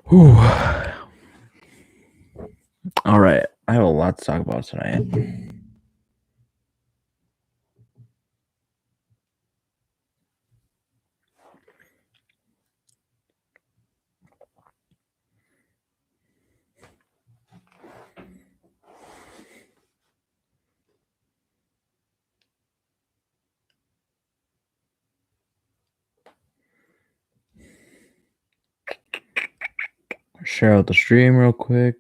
Whew. All right. I have a lot to talk about tonight. Share out the stream real quick.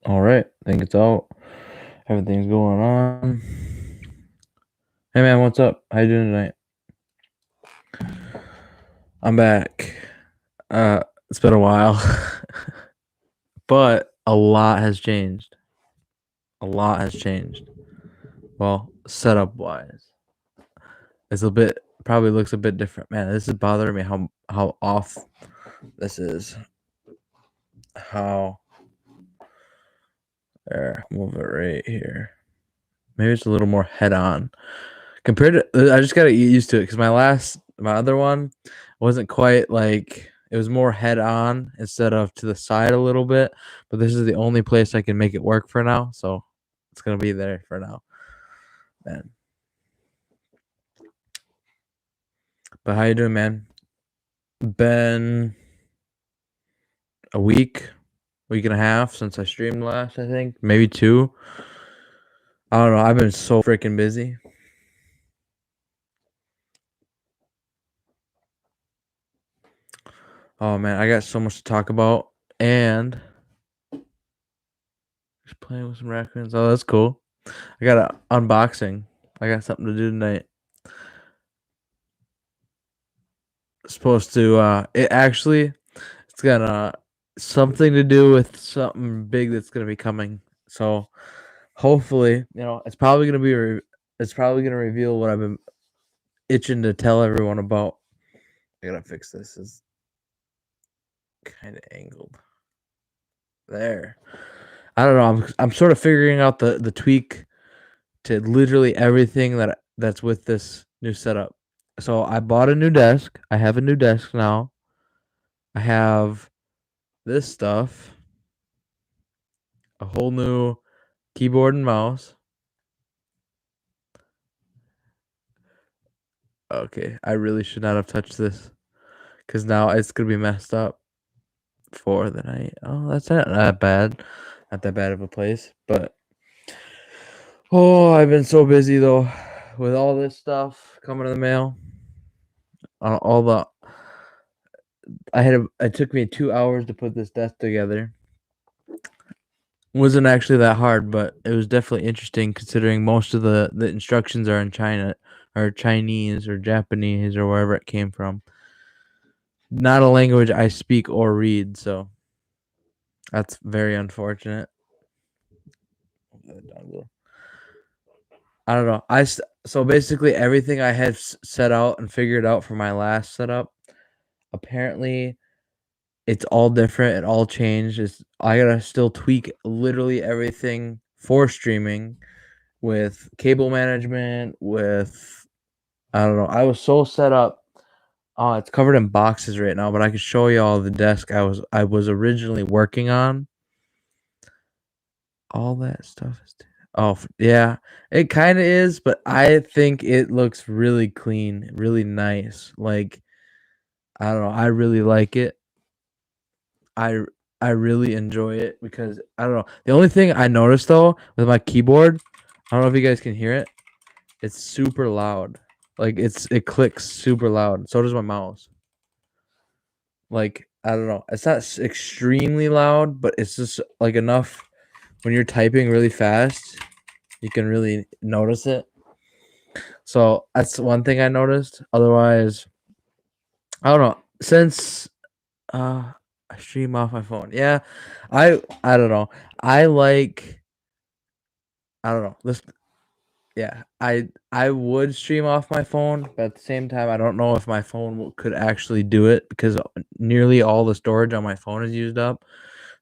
All right. I think it's out. Everything's going on. Hey man, what's up? How you doing tonight? I'm back. It's been a while. But a lot has changed. A lot has changed. Well, setup wise. It's a bit probably looks a bit different. Man, this is bothering me how off this is. How there, move it right here. Maybe it's a little more head on. Compared to I just gotta get used to it because my other one wasn't quite like it was more head on instead of to the side a little bit. But this is the only place I can make it work for now, so it's gonna be there for now. Man. But how you doing, man? Been a week and a half since I streamed last, I think. Maybe 2. I don't know. I've been so freaking busy. Oh man, I got so much to talk about. And just playing with some raccoons. Oh, that's cool. I got an unboxing. I got something to do tonight. Supposed to it's got something to do with something big that's gonna be coming. So hopefully, it's probably gonna reveal what I've been itching to tell everyone about. I gotta fix this. It's kind of angled. There. I don't know. I'm sort of figuring out the tweak to literally everything that's with this new setup. So I bought a new desk. I have a new desk now. I have this stuff, a whole new keyboard and mouse. Okay, I really should not have touched this because now it's gonna be messed up for the night. Oh, that's not that bad. Not that bad of a place, but I've been so busy though with all this stuff coming in the mail. All the it took me 2 hours to put this desk together. Wasn't actually that hard, but it was definitely interesting considering most of the instructions are in China or Chinese or Japanese or wherever it came from. Not a language I speak or read, so that's very unfortunate. I don't know. So basically everything I had set out and figured out for my last setup, apparently it's all different. It all changed. I gotta still tweak literally everything for streaming with cable management, with I don't know. I was so set up. Oh, it's covered in boxes right now, but I could show you all the desk I was originally working on. All that stuff is. Oh yeah, it kind of is, but I think it looks really clean, really nice. Like I don't know. I really like it. I really enjoy it because I don't know. The only thing I noticed though with my keyboard, I don't know if you guys can hear it. It's super loud. Like it clicks super loud. So does my mouse. Like, I don't know. It's not extremely loud, but it's just like enough when you're typing really fast, you can really notice it. So that's one thing I noticed. Otherwise, I don't know. Since I stream off my phone. Yeah. I don't know. I like I don't know. This yeah. I would stream off my phone, but at the same time I don't know if my phone could actually do it because nearly all the storage on my phone is used up.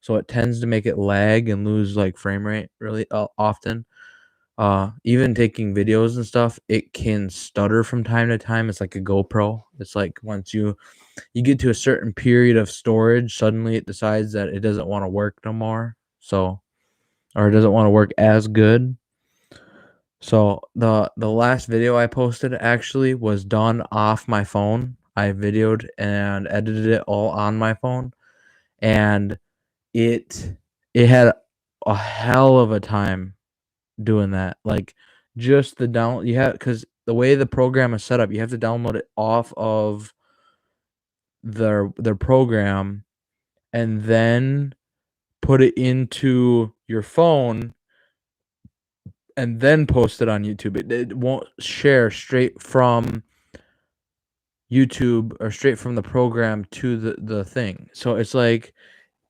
So it tends to make it lag and lose like frame rate really often. Even taking videos and stuff, it can stutter from time to time. It's like a GoPro. It's like once you get to a certain period of storage, suddenly it decides that it doesn't want to work no more. So, or it doesn't want to work as good. So the last video I posted actually was done off my phone. I videoed and edited it all on my phone, and it it had a hell of a time doing that. Like just the down you have because the way the program is set up, you have to download it off of their program and then put it into your phone and then post it on YouTube. It won't share straight from YouTube or straight from the program to the thing. So it's like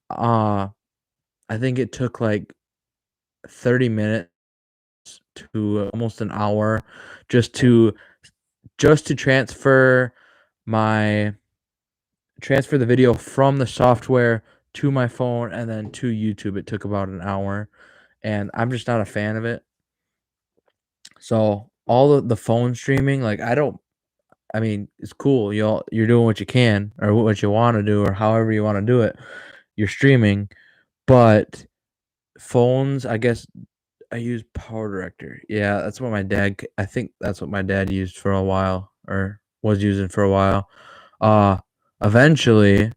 I think it took like 30 minutes to almost an hour just to transfer my transfer the video from the software to my phone and then to YouTube. It took about an hour, and I'm just not a fan of it. So all of the phone streaming, like I mean, it's cool. You're doing what you can or what you want to do or however you want to do it. You're streaming, but phones, I guess I use Power Director. Yeah, that's what I think that's what my dad used for a while or was using for a while. Uh Eventually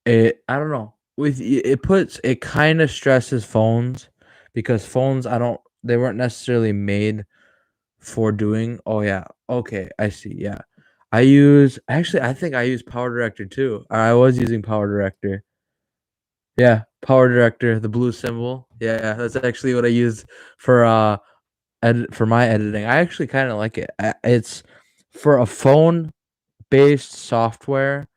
I don't know. It kind of stresses phones because phones they weren't necessarily made for doing. Oh yeah. Okay, I see. Yeah. I think I use Power Director too. Or I was using Power Director. Yeah, Power Director, the blue symbol. Yeah, that's actually what I use for for my editing. I actually kind of like it. It's for a phone based software,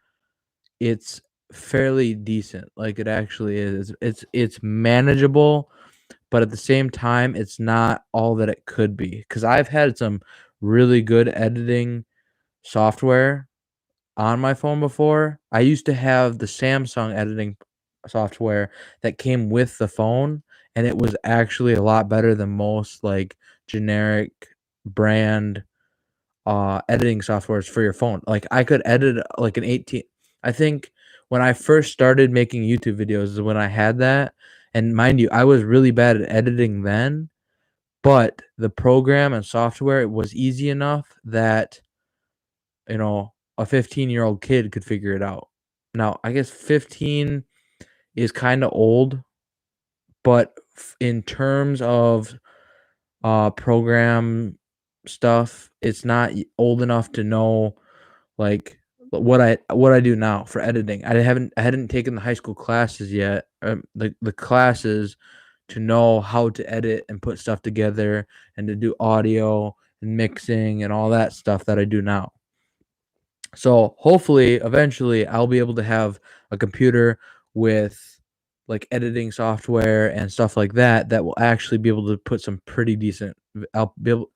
it's fairly decent. Like it actually is. It's manageable, but at the same time, it's not all that it could be. Because I've had some really good editing software on my phone before. I used to have the Samsung editing software that came with the phone, and it was actually a lot better than most like generic brand editing softwares for your phone. Like I could edit like an 18. I think when I first started making YouTube videos is when I had that. And mind you, I was really bad at editing then, but the program and software was easy enough that a 15-year-old kid could figure it out. Now, I guess 15 is kind of old, but in terms of program stuff, it's not old enough to know like what I do now for editing. I hadn't taken the high school classes yet, the classes to know how to edit and put stuff together and to do audio and mixing and all that stuff that I do now. So hopefully, eventually, I'll be able to have a computer with like editing software and stuff like that that will actually be able to put some pretty decent. I'll be able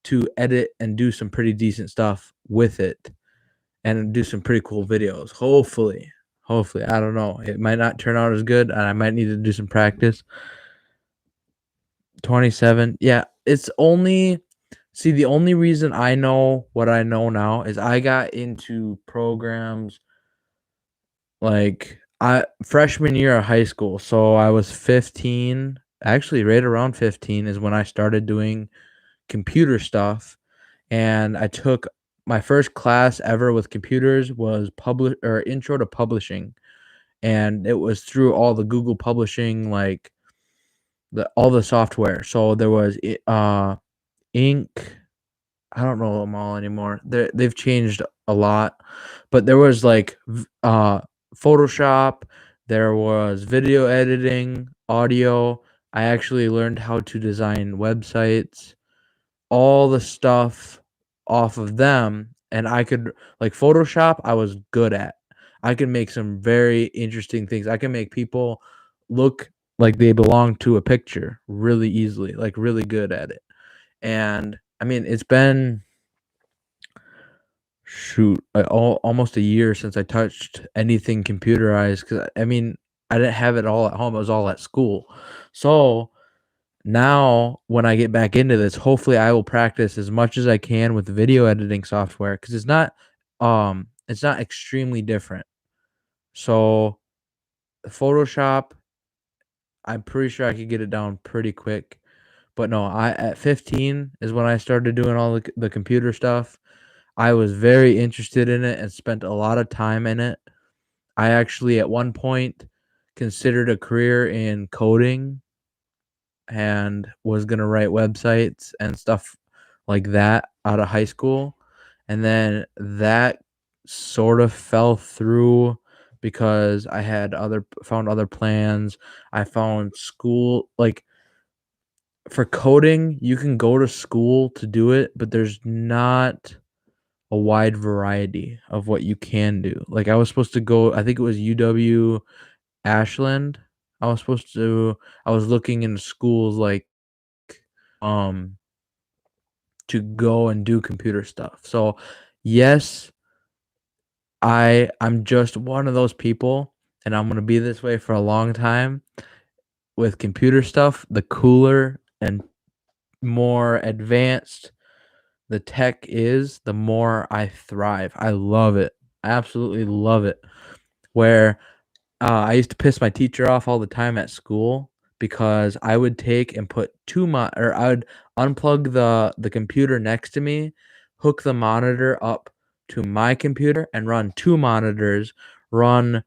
to edit and do some pretty decent stuff with it and do some pretty cool videos. Hopefully, I don't know. It might not turn out as good, and I might need to do some practice. 27, yeah. It's only See, the only reason I know what I know now is I got into programs like I freshman year of high school. So I was 15, actually right around 15 is when I started doing computer stuff, and I took my first class ever with computers was publish or intro to publishing, and it was through all the Google Publishing like all the software. So there was Ink. I don't know them all anymore. They've changed a lot, but there was like Photoshop, there was video editing, audio. I actually learned how to design websites, all the stuff off of them, and I could like Photoshop, I was good at. I can make some very interesting things. I can make people look like they belong to a picture really easily, like really good at it. And I mean, it's been almost a year since I touched anything computerized because I mean, I didn't have it all at home. It was all at school. So now when I get back into this, hopefully I will practice as much as I can with video editing software because it's not extremely different. So Photoshop, I'm pretty sure I could get it down pretty quick. But no, I at 15 is when I started doing all the computer stuff. I was very interested in it and spent a lot of time in it. I actually at one point considered a career in coding and was gonna write websites and stuff like that out of high school. And then that sort of fell through because I had found other plans. I found school like for coding, you can go to school to do it, but there's not a wide variety of what you can do. Like I was supposed to go, I think it was UW Ashland. I was looking into schools like um to go and do computer stuff. So yes, I'm just one of those people and I'm going to be this way for a long time with computer stuff. The cooler and more advanced the tech is, the more I thrive. I love it. I absolutely love it. Where I used to piss my teacher off all the time at school because I would take and put I would unplug the computer next to me, hook the monitor up to my computer, and run two monitors, run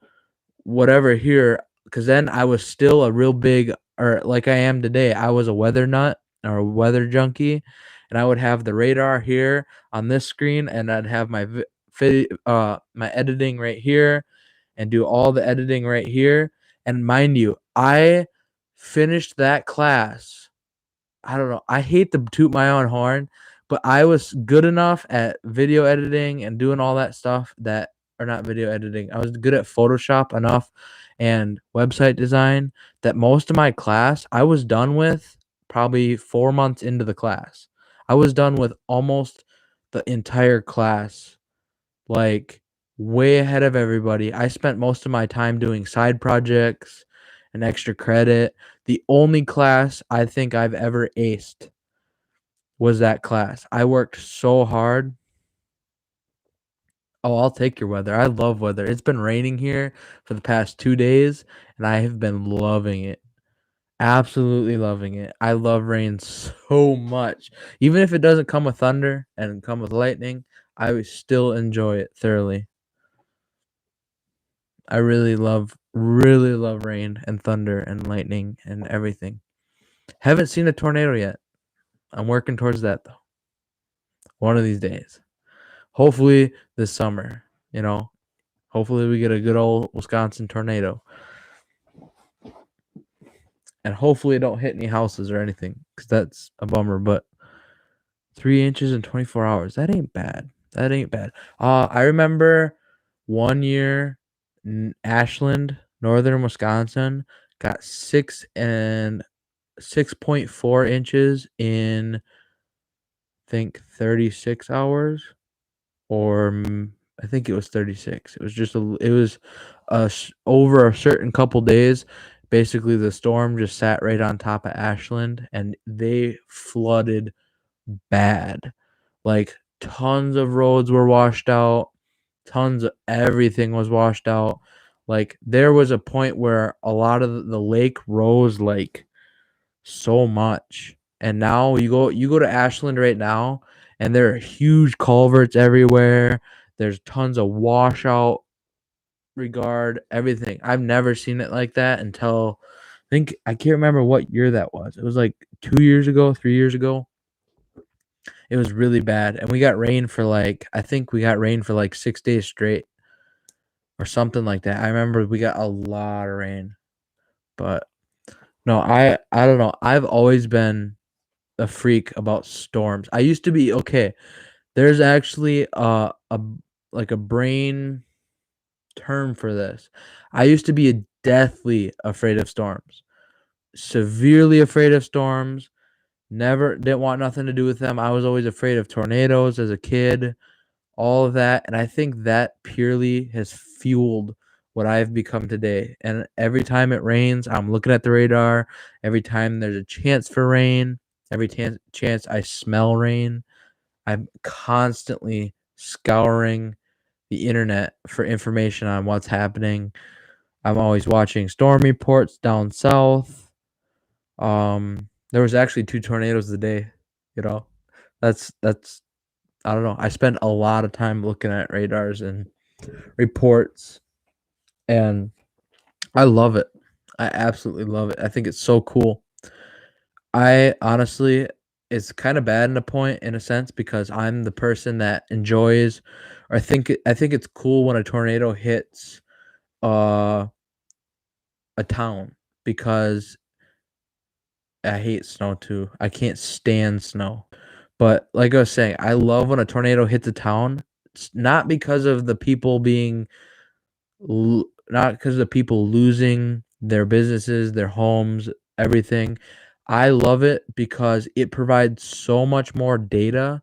whatever here, because then I was still a real big, or like I am today, I was a weather nut or a weather junkie, and I would have the radar here on this screen, and I'd have my editing right here, and do all the editing right here. And mind you, I finished that class. I don't know. I hate to toot my own horn, but I was good enough at video editing and doing all that stuff that, or not video editing. I was good at Photoshop enough and website design that most of my class I was done with probably 4 months into the class. I was done with almost the entire class, like way ahead of everybody. I spent most of my time doing side projects and extra credit. The only class I think I've ever aced was that class. I worked so hard. Oh, I'll take your weather. I love weather. It's been raining here for the past 2 days, and I have been loving it. Absolutely loving it. I love rain so much. Even if it doesn't come with thunder and come with lightning, I would still enjoy it thoroughly. I really love rain and thunder and lightning and everything. Haven't seen a tornado yet. I'm working towards that though. One of these days. Hopefully this summer, you know. Hopefully we get a good old Wisconsin tornado. And hopefully it don't hit any houses or anything, cuz that's a bummer, but 3 inches in 24 hours. That ain't bad. That ain't bad. I remember one year Ashland, northern Wisconsin, got 6.4 inches in I think 36 hours, or I think it was 36. It was over a certain couple days. Basically, the storm just sat right on top of Ashland, and they flooded bad. Like tons of roads were washed out, tons of everything was washed out. Like there was a point where a lot of the lake rose like so much. And now you go to Ashland right now and there are huge culverts everywhere. There's tons of washout regard, everything. I've never seen it like that until I can't remember what year that was. It was like 2 years ago, 3 years ago. It was really bad, and we got rain for like I think we got rain for like 6 days straight or something like that. I remember we got a lot of rain, but no, I don't know. I've always been a freak about storms. I used to be okay. There's actually a like a brain term for this. I used to be deathly afraid of storms, severely afraid of storms. Never didn't want nothing to do with them. I was always afraid of tornadoes as a kid, all of that, and I think that purely has fueled what I've become today. And every time it rains, I'm looking at the radar. Every time there's a chance for rain, every chance I smell rain, I'm constantly scouring the internet for information on what's happening. I'm always watching storm reports down south. There was actually 2 tornadoes a day, you know. That's I don't know. I spend a lot of time looking at radars and reports, and I love it. I absolutely love it. I think it's so cool. I honestly, it's kind of bad in a point in a sense because I'm the person that enjoys, or I think it's cool when a tornado hits uh, a town because I hate snow too. I can't stand snow. But like I was saying, I love when a tornado hits a town. It's not because of the people being not because of the people losing their businesses, their homes, everything. I love it because it provides so much more data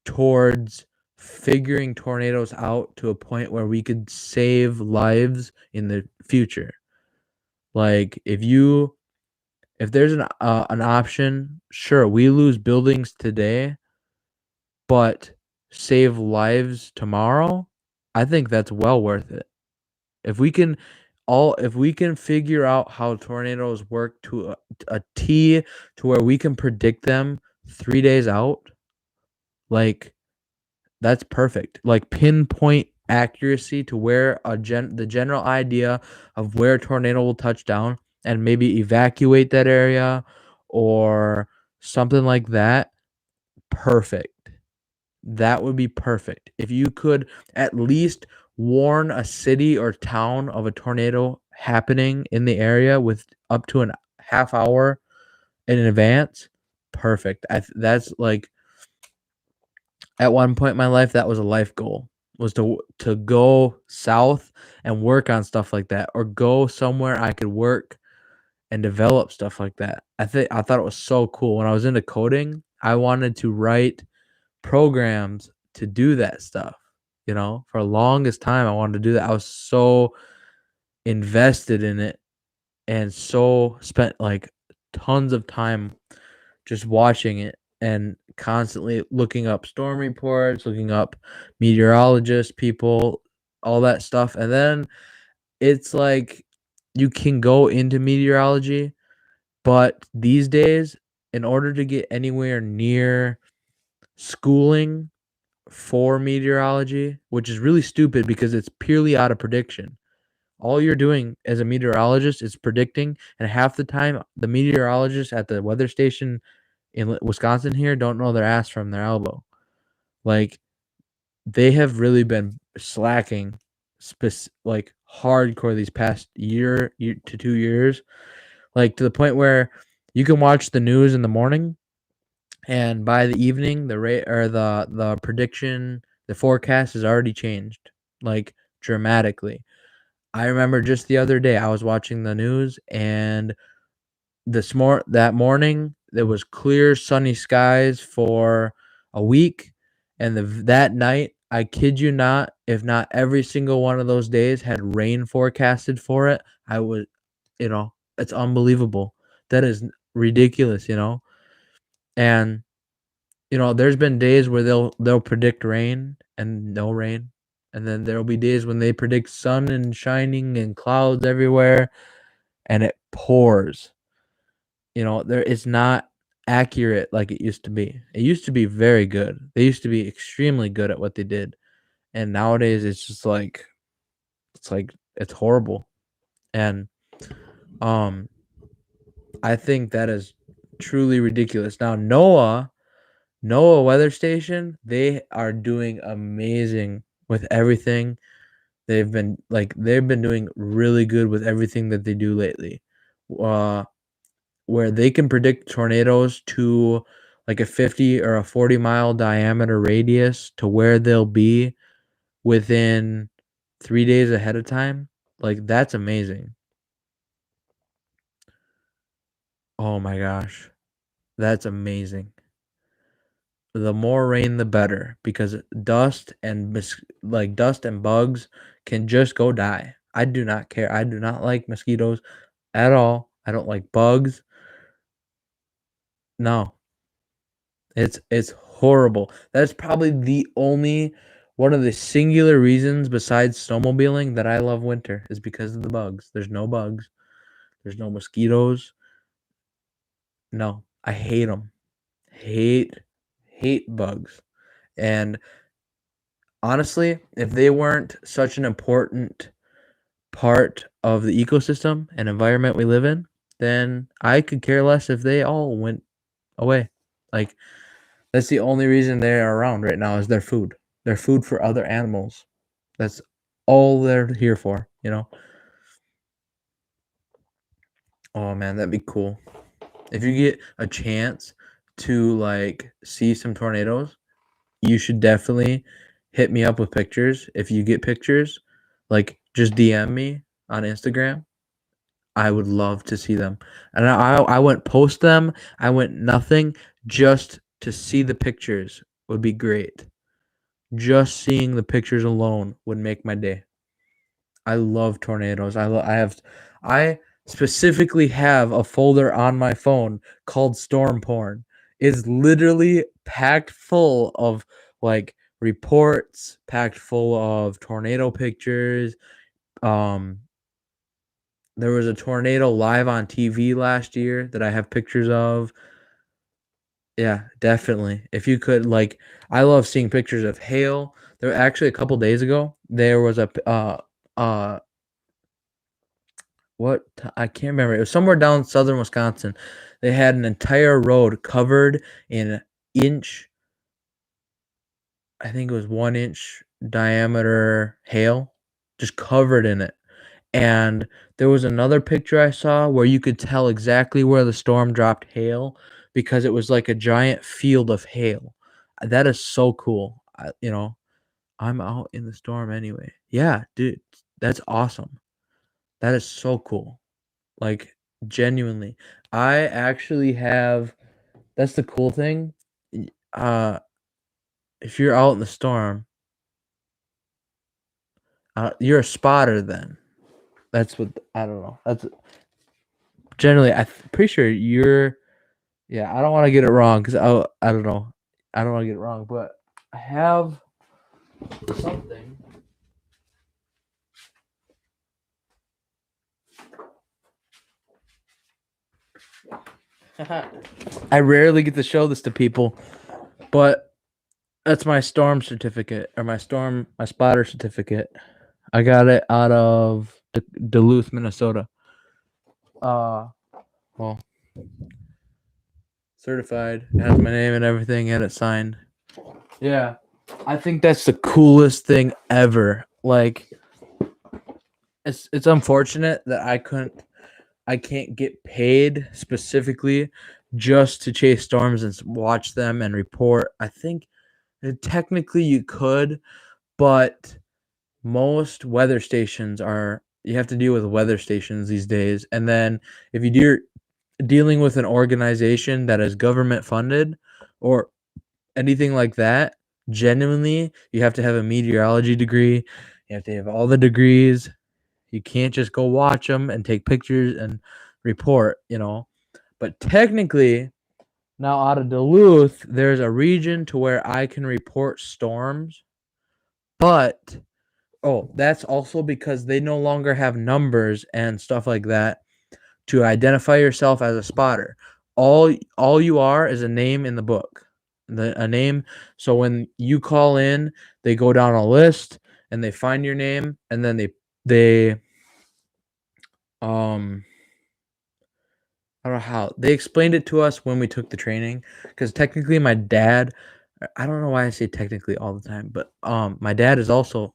towards figuring tornadoes out to a point where we could save lives in the future. Like if there's an option, sure, we lose buildings today, but save lives tomorrow, I think that's well worth it. If we can if we can figure out how tornadoes work to a T to where we can predict them 3 days out, like that's perfect. Like pinpoint accuracy to where the general idea of where a tornado will touch down and maybe evacuate that area or something like that. Perfect. That would be perfect. If you could at least warn a city or town of a tornado happening in the area with up to an half hour in advance, perfect. That's like at one point in my life that was a life goal was to go south and work on stuff like that or go somewhere I could work and develop stuff like that. I thought it was so cool. When I was into coding, I wanted to write programs to do that stuff. You know, for the longest time, I wanted to do that. I was so invested in it and so spent like tons of time just watching it and constantly looking up storm reports, looking up meteorologists, people, all that stuff. And then it's like you can go into meteorology, but these days, in order to get anywhere near schooling for meteorology, which is really stupid because it's purely out of prediction. All you're doing as a meteorologist is predicting, and half the time, the meteorologists at the weather station in Wisconsin here don't know their ass from their elbow. Like they have really been slacking, like hardcore these past year to 2 years, like to the point where you can watch the news in the morning and by the evening the rate or the prediction, the forecast has already changed like dramatically. I remember just the other day I was watching the news and that morning there was clear sunny skies for a week, and that night, I kid you not, if not every single one of those days had rain forecasted for it. I would, it's unbelievable. That is ridiculous, and there's been days where they'll predict rain and no rain. And then there'll be days when they predict sun and shining and clouds everywhere and it pours. There it's not accurate like it used to be. It used to be very good. They used to be extremely good at what they did. And nowadays it's just like it's horrible. And I think that is truly ridiculous. Now NOAA NOAA weather station, they are doing amazing with everything. They've been doing really good with everything that they do lately. Uh, where they can predict tornadoes to like a 50 or a 40-mile diameter radius to where they'll be within 3 days ahead of time. Like, that's amazing. Oh my gosh. That's amazing. The more rain, the better, because dust and bugs can just go die. I do not care. I do not like mosquitoes at all. I don't like bugs. No, it's horrible. That's probably the only one of the singular reasons besides snowmobiling that I love winter is because of the bugs. There's no bugs. There's no mosquitoes. No, I hate them. Hate, hate bugs. And honestly, if they weren't such an important part of the ecosystem and environment we live in, then I could care less if they all went away. Like, that's the only reason they're around right now is their food. They're food for other animals. That's all they're here for, you know? Oh man, that'd be cool. If you get a chance to like see some tornadoes, you should definitely hit me up with pictures. If you get pictures, like just DM me on Instagram. I would love to see them. And I wouldn't post them. I wouldn't nothing. Just to see the pictures would be great. Just seeing the pictures alone would make my day. I love tornadoes. I specifically have a folder on my phone called storm porn. It's literally packed full of like reports, packed full of tornado pictures. Um there was a tornado live on TV last year that I have pictures of. Yeah, definitely. If you could, like, I love seeing pictures of hail. There actually a couple days ago, there was uh, I can't remember. It was somewhere down southern Wisconsin. They had an entire road covered in inch, I think it was 1 inch diameter hail, just covered in it. And there was another picture I saw where you could tell exactly where the storm dropped hail because it was like a giant field of hail. That is so cool. I'm out in the storm anyway. Yeah, dude, that's awesome. That is so cool. Like, genuinely. I actually have That's the cool thing. Uh, if you're out in the storm, you're a spotter then. That's what I don't know. That's generally pretty sure you're. Yeah, I don't want to get it wrong because I don't know. I don't want to get it wrong, but I have something. I rarely get to show this to people, but that's my storm certificate or my spotter certificate. I got it out of Duluth, Minnesota. Uh, well, certified. It has my name and everything, and it's signed. Yeah, I think that's the coolest thing ever. Like, it's unfortunate that I can't get paid specifically just to chase storms and watch them and report. I think technically you could, but most weather stations are you have to deal with weather stations these days. And then if you're dealing with an organization that is government funded or anything like that, genuinely, you have to have a meteorology degree. You have to have all the degrees. You can't just go watch them and take pictures and report. But technically, now out of Duluth, there's a region to where I can report storms. But, that's also because they no longer have numbers and stuff like that to identify yourself as a spotter. All you are is a name in the book. A name. So when you call in, they go down a list and they find your name and then they um I don't know how. They explained it to us when we took the training, because technically my dad, I don't know why I say technically all the time, but my dad is also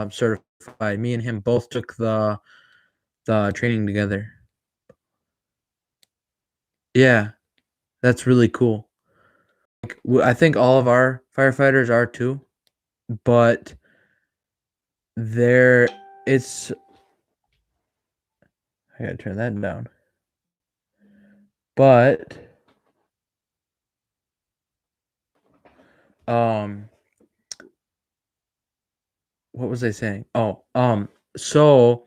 certified. Me and him both took the training together. Yeah, that's really cool. Like, I think all of our firefighters are too, but there it's I gotta turn that down. But um what was I saying? Oh, so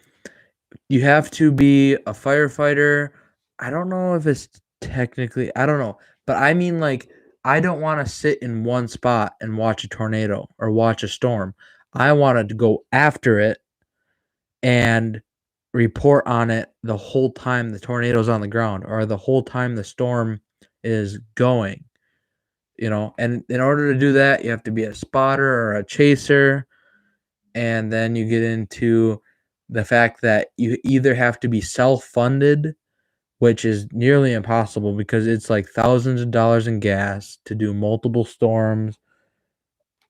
you have to be a firefighter. I don't know if it's technically, I don't know, but I mean, like, I don't want to sit in one spot and watch a tornado or watch a storm. I wanted to go after it and report on it the whole time the tornado's on the ground or the whole time the storm is going, and in order to do that, you have to be a spotter or a chaser. And then you get into the fact that you either have to be self-funded, which is nearly impossible because it's like thousands of dollars in gas to do multiple storms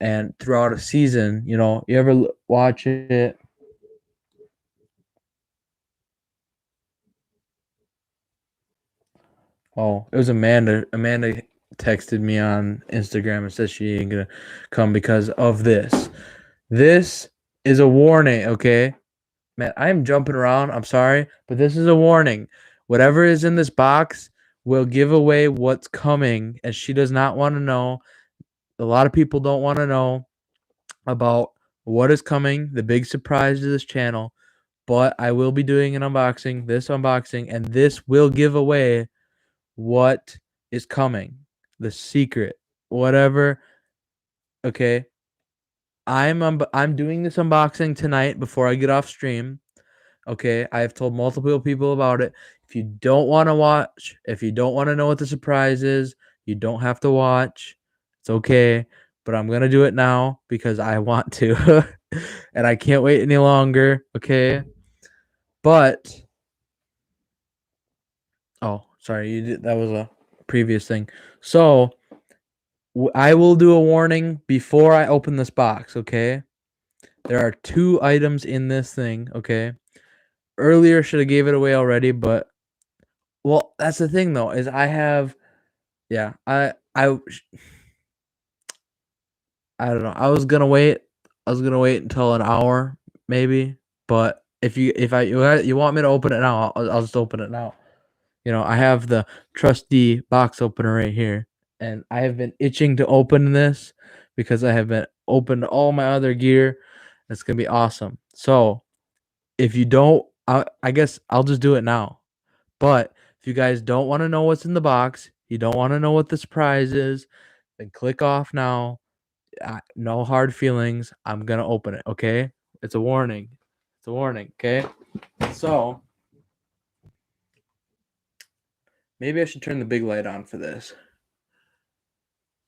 and throughout a season. You ever watch it? Oh, it was Amanda. Amanda texted me on Instagram and said she ain't gonna come because of this. This is a warning, okay? Man, I am jumping around. I'm sorry, but this is a warning. Whatever is in this box will give away what's coming, and she does not want to know. A lot of people don't want to know about what is coming, the big surprise to this channel, but I will be doing this unboxing, and this will give away what is coming, the secret, whatever. Okay, I'm doing this unboxing tonight before I get off stream. Okay, I have told multiple people about it. If you don't want to watch, if you don't want to know what the surprise is, you don't have to watch. It's okay, but I'm going to do it now because I want to. And I can't wait any longer, okay? But oh, sorry, that was a previous thing. So, I will do a warning before I open this box, okay? There are 2 items in this thing, okay? Earlier should have gave it away already, but well, that's the thing though, is yeah, I don't know. I was gonna wait until an hour maybe, but if you want me to open it now, I'll just open it now. I have the trusty box opener right here, and I have been itching to open this because I have been opened all my other gear. It's gonna be awesome. So if you don't, I guess I'll just do it now. But if you guys don't want to know what's in the box, you don't want to know what the surprise is, then click off now. No hard feelings. I'm going to open it, okay? It's a warning. It's a warning, okay? So, maybe I should turn the big light on for this.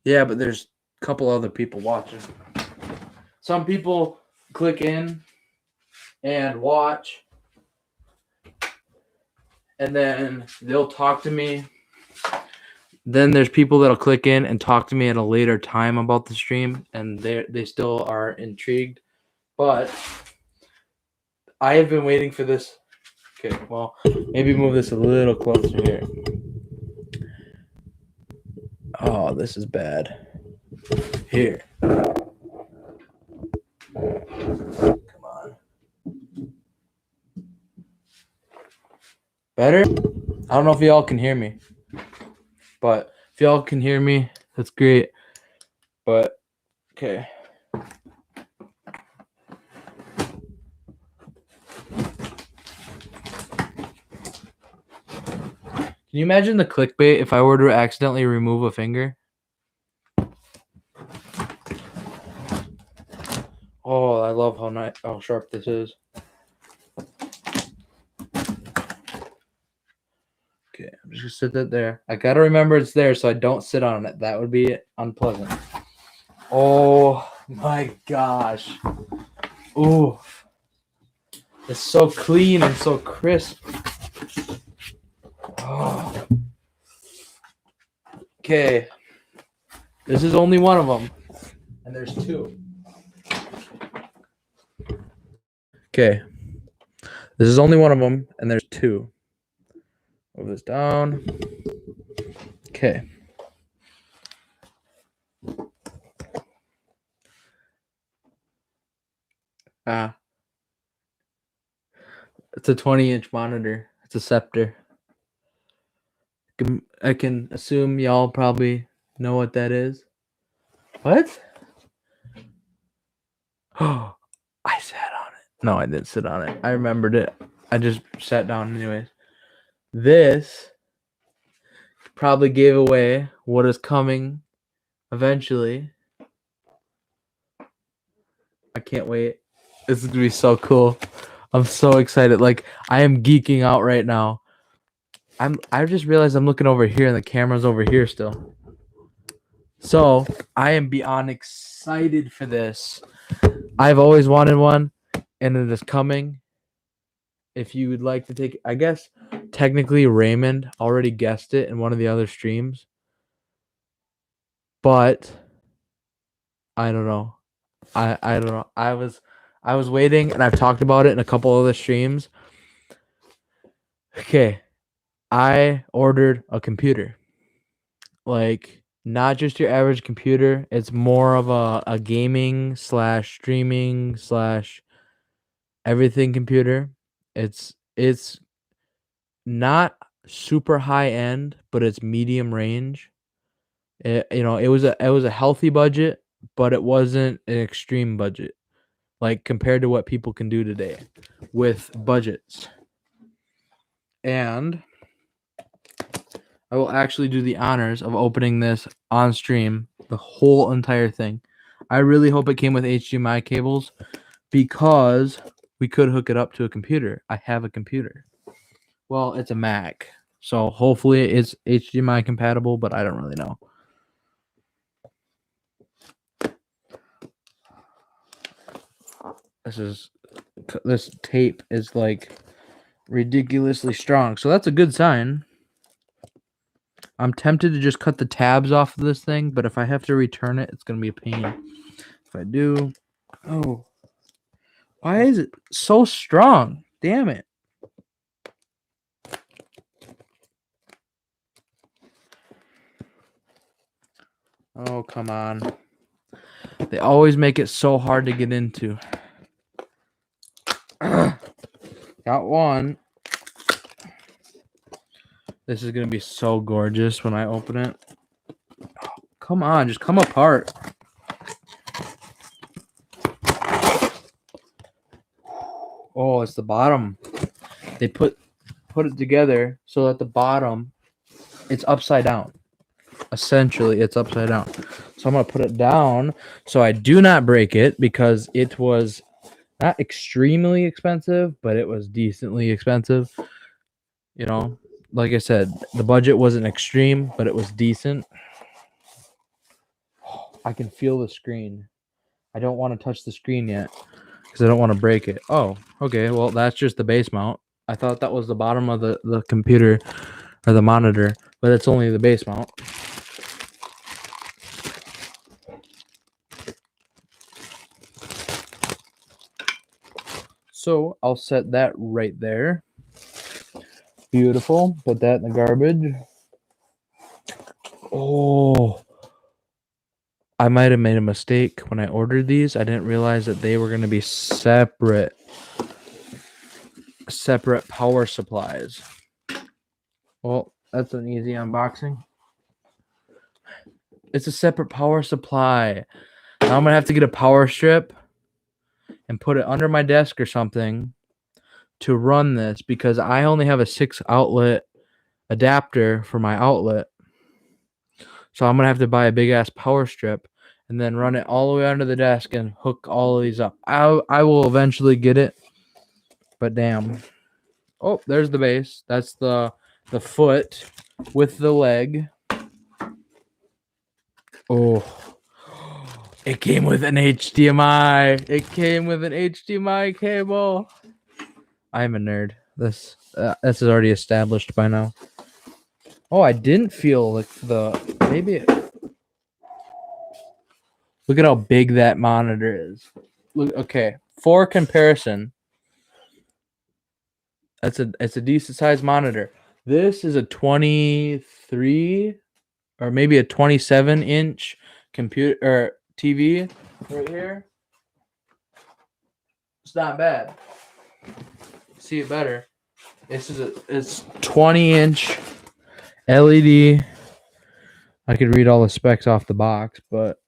Yeah, but there's a couple other people watching. Some people click in and watch, and then they'll talk to me. Then there's people that'll click in and talk to me at a later time about the stream, and they still are intrigued. But I have been waiting for this. Okay, well, maybe move this a little closer here. Oh, this is bad. Here. Come on. Better? I don't know if y'all can hear me. But if y'all can hear me, that's great. But, okay. Can you imagine the clickbait if I were to accidentally remove a finger? Oh, I love how sharp this is. Okay, I'm just gonna sit that there. I gotta remember it's there so I don't sit on it. That would be unpleasant. Oh my gosh. Ooh. It's so clean and so crisp. Oh. Okay. This is only one of them. And there's two. Okay. This is only one of them, and there's two. Move this down. Okay. It's a 20-inch monitor. It's a Scepter. I can assume y'all probably know what that is. What? Oh, I sat on it. No, I didn't sit on it. I remembered it. I just sat down anyways. This probably gave away what is coming eventually. I can't wait. This is going to be so cool. I'm so excited. Like, I am geeking out right now. I just realized I'm looking over here and the camera's over here still. So I am beyond excited for this. I've always wanted one, and it is coming. If you would like to take, I guess technically Raymond already guessed it in one of the other streams, but I don't know. I don't know. I was waiting, and I've talked about it in a couple other streams. Okay, I ordered a computer. Like, not just your average computer. It's more of a gaming / streaming / everything computer. It's not super high end, but it's medium range. It was a healthy budget, but it wasn't an extreme budget, like compared to what people can do today with budgets. And I will actually do the honors of opening this on stream, the whole entire thing. I really hope it came with HDMI cables because we could hook it up to a computer. I have a computer. Well, it's a Mac, so hopefully it's HDMI compatible, but I don't really know. This tape is like ridiculously strong, so that's a good sign. I'm tempted to just cut the tabs off of this thing, but if I have to return it, it's going to be a pain. If I do... Oh. Why is it so strong? Damn it. Oh, come on. They always make it so hard to get into. Got one. This is going to be so gorgeous when I open it. Oh, come on, just come apart. Oh, it's the bottom. They put it together so that the bottom, it's upside down. Essentially, it's upside down. So I'm going to put it down so I do not break it, because it was not extremely expensive, but it was decently expensive. You know, like I said, the budget wasn't extreme, but it was decent. I can feel the screen. I don't want to touch the screen yet because I don't want to break it. Oh, okay. Well, that's just the base mount. I thought that was the bottom of the computer or the monitor, but it's only the base mount. So I'll set that right there. Beautiful. Put that in the garbage. Oh, I might have made a mistake when I ordered these. I didn't realize that they were going to be separate power supplies. Well, that's an easy unboxing. It's a separate power supply. Now I'm going to have to get a power strip and put it under my desk or something to run this, because I only have a 6-outlet adapter for my outlet. So I'm going to have to buy a big-ass power strip and then run it all the way under the desk and hook all of these up. I will eventually get it, but damn. Oh, there's the base. That's the foot with the leg. Oh, it came with an HDMI. It came with an HDMI cable. I'm a nerd. This is already established by now. Oh, I didn't feel like maybe. Look at how big that monitor is. Look, okay, for comparison, it's a decent sized monitor. This is a 23 or maybe a 27-inch computer or TV right here. It's not bad. See it better. It's 20-inch LED. I could read all the specs off the box, but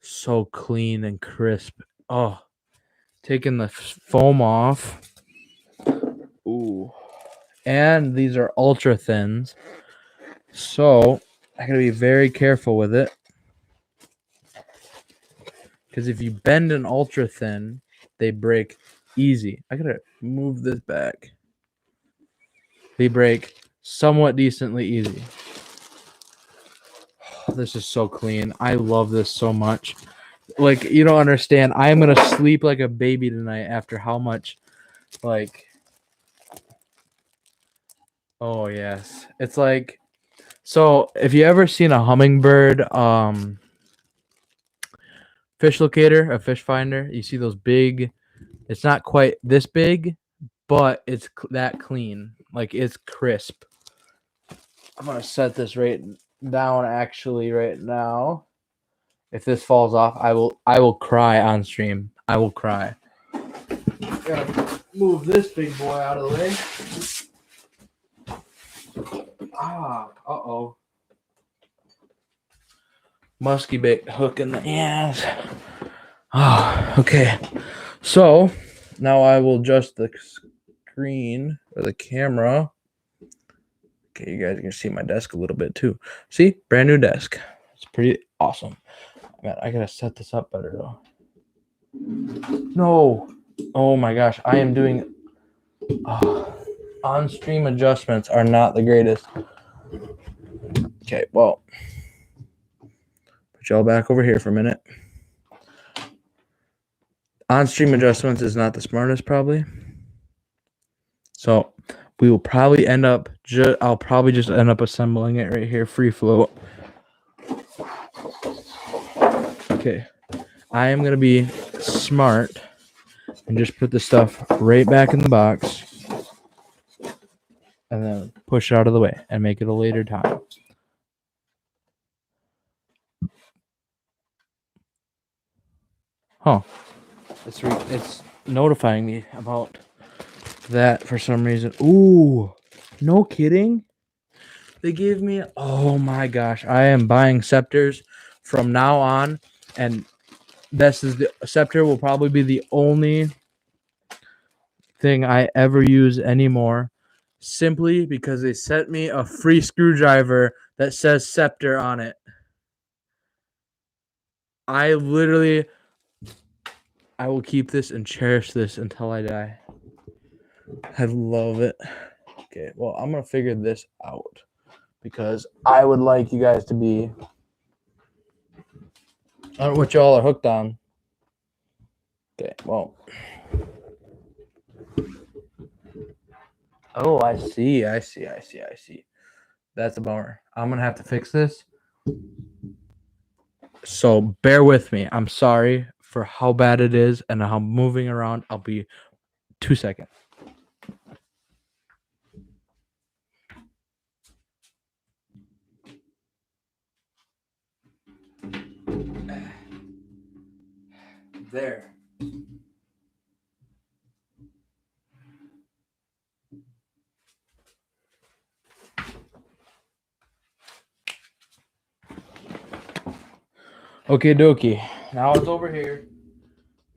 so clean and crisp. Oh, taking the foam off. Ooh. And these are ultra thins. So I gotta be very careful with it. Because if you bend an ultra thin, they break easy. I gotta move this back. They break somewhat decently easy. Oh, this is so clean. I love this so much. Like, you don't understand. I am gonna sleep like a baby tonight after how much, like, oh yes. It's like, so if you ever seen a hummingbird fish locator, a fish finder, you see those big, it's not quite this big, but it's that clean. Like, it's crisp. I'm gonna set this right down actually right now. If this falls off, I will cry on stream. I will cry. Gotta move this big boy out of the way. Uh-oh. Musky bait hook in the ass. Oh, okay. So now I will adjust the screen or the camera. Okay, you guys can see my desk a little bit too. See, brand new desk. It's pretty awesome. Man, I gotta set this up better though. No. Oh my gosh, I am doing on-stream adjustments are not the greatest. Okay, well, put y'all back over here for a minute. On-stream adjustments is not the smartest, probably. So we will probably end up. I'll probably just end up assembling it right here, free float. Okay, I am gonna be smart and just put the stuff right back in the box, and then push it out of the way and make it a later time. Huh? It's notifying me about that for some reason. Ooh, no kidding. They gave me, oh my gosh, I am buying Scepters from now on, and this is the Scepter will probably be the only thing I ever use anymore, simply because they sent me a free screwdriver that says Scepter on it. I will keep this and cherish this until I die. I love it. Okay, well, I'm gonna figure this out because I would like you guys to be. I don't know what y'all are hooked on. Okay, well. Oh, I see. That's a bummer. I'm gonna have to fix this. So bear with me. I'm sorry for how bad it is and how I'm moving around. I'll be 2 seconds. There. Okay, dokie. Now it's over here.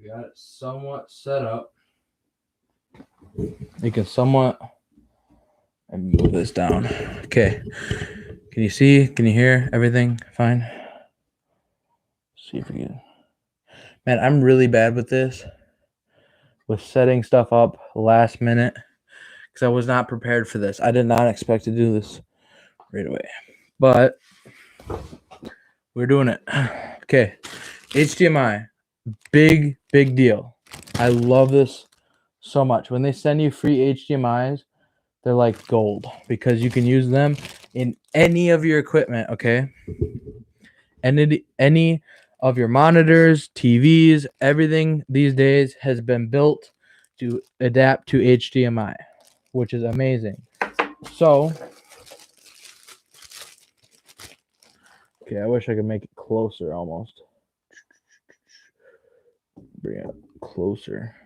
We got it somewhat set up. You can somewhat. And move this down. Okay. Can you see? Can you hear everything? Fine. Let's see if we can. Man, I'm really bad with this. With setting stuff up last minute. Because I was not prepared for this. I did not expect to do this right away. But we're doing it. Okay. HDMI. Big deal. I love this so much. When they send you free HDMIs, they're like gold because you can use them in any of your equipment, okay? Any of your monitors, TVs, everything these days has been built to adapt to HDMI, which is amazing. So, okay, I wish I could make it closer almost. Bring it closer.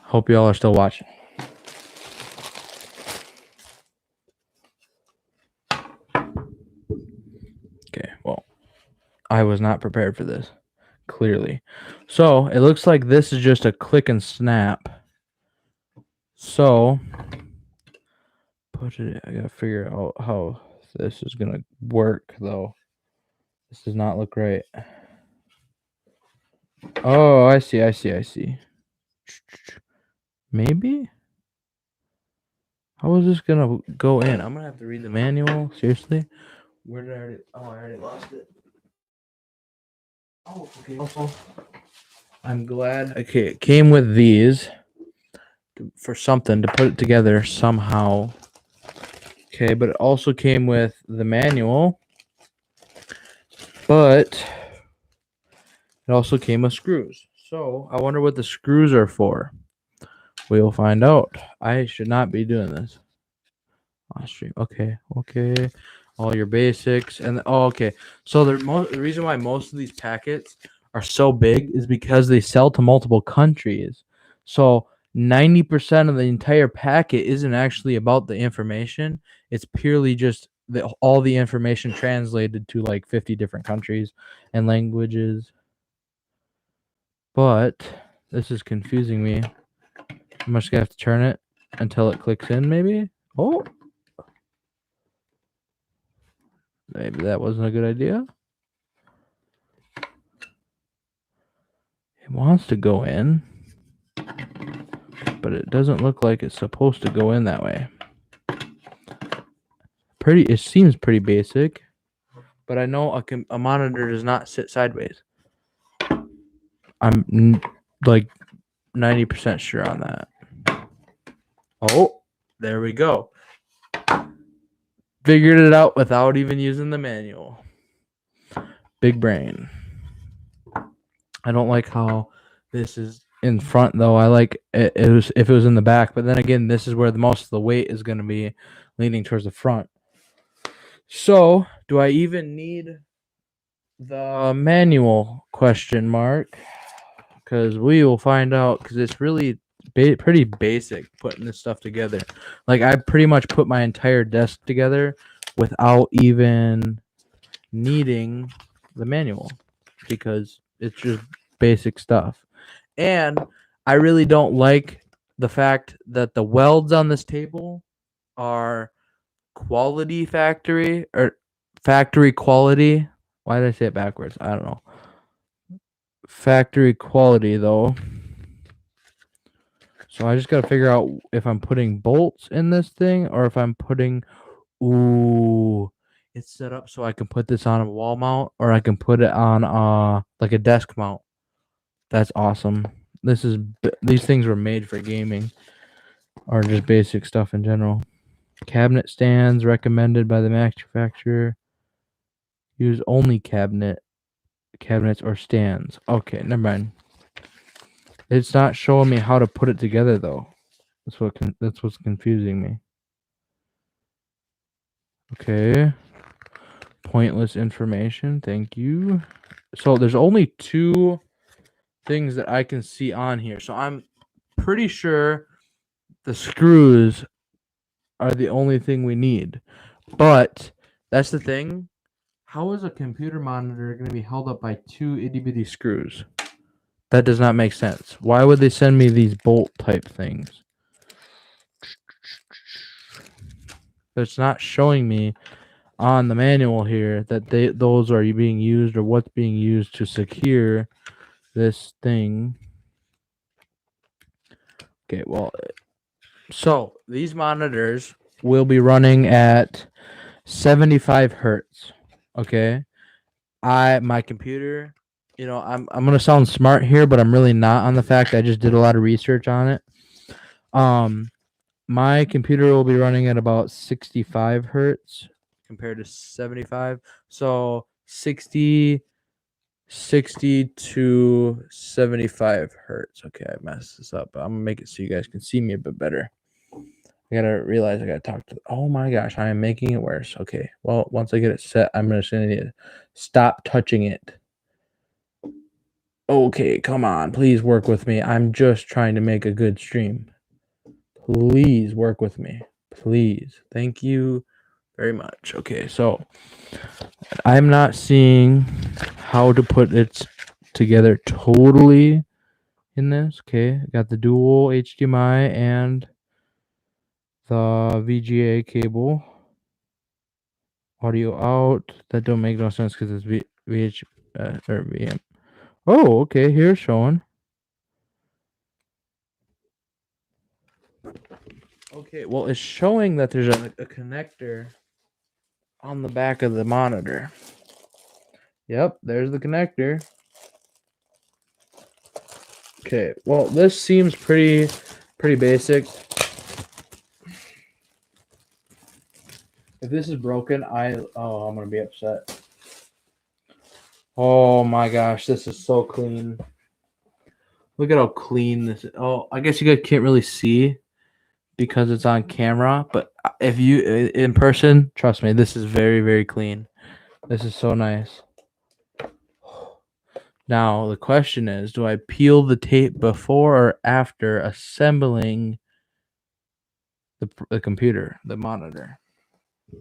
Hope y'all are still watching. Okay, well, I was not prepared for this, clearly. So, it looks like this is just a click and snap. So, I gotta figure out how this is gonna work, though. This does not look right. Oh, I see. Maybe? How is this gonna go in? I'm gonna have to read the manual. Seriously? Where did I already? Oh, I already lost it. Oh, okay. Also, I'm glad. Okay, it came with these for something to put it together somehow. Okay, but it also came with the manual. But it also came with screws. So I wonder what the screws are for. We will find out. I should not be doing this on stream. Okay. All your basics and okay. So the reason why most of these packets are so big is because they sell to multiple countries. So 90% of the entire packet isn't actually about the information. It's purely just all the information translated to like 50 different countries and languages. But this is confusing me. I'm just gonna have to turn it until it clicks in, maybe? Oh. Maybe that wasn't a good idea. It wants to go in, but it doesn't look like it's supposed to go in that way. It seems pretty basic, but I know a monitor does not sit sideways. I'm like 90% sure on that. Oh, there we go. Figured it out without even using the manual. Big brain. I don't like how this is in front though. I like it was if it was in the back, but then again, this is where most of the weight is going to be leaning towards the front. So, do I even need the manual question mark? Because we will find out. Because it's really pretty basic putting this stuff together. Like I pretty much put my entire desk together without even needing the manual because it's just basic stuff. And I really don't like the fact that the welds on this table are quality factory or factory quality. Why did I say it backwards? I don't know. Factory quality though. So I just got to figure out if I'm putting bolts in this thing or if I'm putting it's set up so I can put this on a wall mount or I can put it on like a desk mount. That's awesome. These things were made for gaming or just basic stuff in general. Cabinet stands recommended by the manufacturer. Use only cabinets or stands. Okay, never mind. It's not showing me how to put it together though. That's what's confusing me. Okay. Pointless information. Thank you. So there's only 2 things that I can see on here. So I'm pretty sure the screws are the only thing we need. But that's the thing. How is a computer monitor going to be held up by 2 itty bitty screws? That does not make sense. Why would they send me these bolt type things? It's not showing me on the manual here that those are being used or what's being used to secure this thing. Okay, well, so these monitors will be running at 75 hertz. Okay, my computer, I'm gonna sound smart here, but I'm really not on the fact I just did a lot of research on it. My computer will be running at about 65 hertz compared to 75. So 60 to 75 hertz. Okay, I messed this up, but I'm gonna make it so you guys can see me a bit better. I gotta realize I gotta talk to. Oh my gosh, I am making it worse. Okay, well, once I get it set, I'm just gonna need to stop touching it. Okay, come on, please work with me. I'm just trying to make a good stream. Please work with me. Please. Thank you very much. Okay, so I'm not seeing how to put it together totally in this. Okay, got the dual HDMI and the VGA cable. Audio out. That don't make no sense because it's VH or VM. Oh, okay. Here's showing. Okay, well, it's showing that there's a connector on the back of the monitor. Yep, there's the connector. Okay, well, this seems pretty basic. If this is broken, I'm gonna be upset. Oh my gosh, this is so clean. Look at how clean this is. Oh, I guess you guys can't really see because it's on camera, but if you in person, trust me, this is very, very clean. This is so nice. Now, the question is, do I peel the tape before or after assembling the computer, the monitor?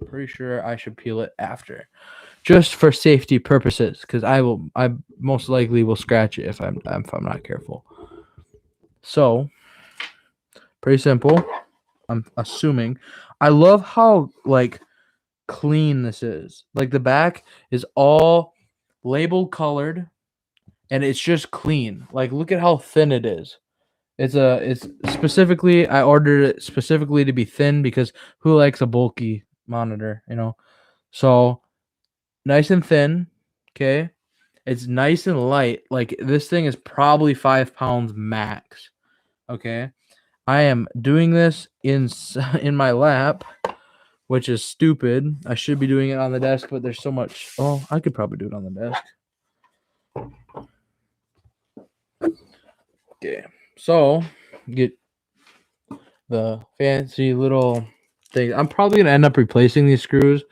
Pretty sure I should peel it after, just for safety purposes, because I most likely will scratch it if I'm not careful. So, pretty simple. I'm assuming. I love how like clean this is. Like the back is all labeled colored, and it's just clean. Like look at how thin it is. It's specifically I ordered it specifically to be thin because who likes a bulky monitor, you know? So nice and thin, okay? It's nice and light. Like this thing is probably 5 pounds max. Okay? I am doing this in my lap, which is stupid. I should be doing it on the desk, but there's so much. Oh, I could probably do it on the desk. Okay. So, get the fancy little thing. I'm probably going to end up replacing these screws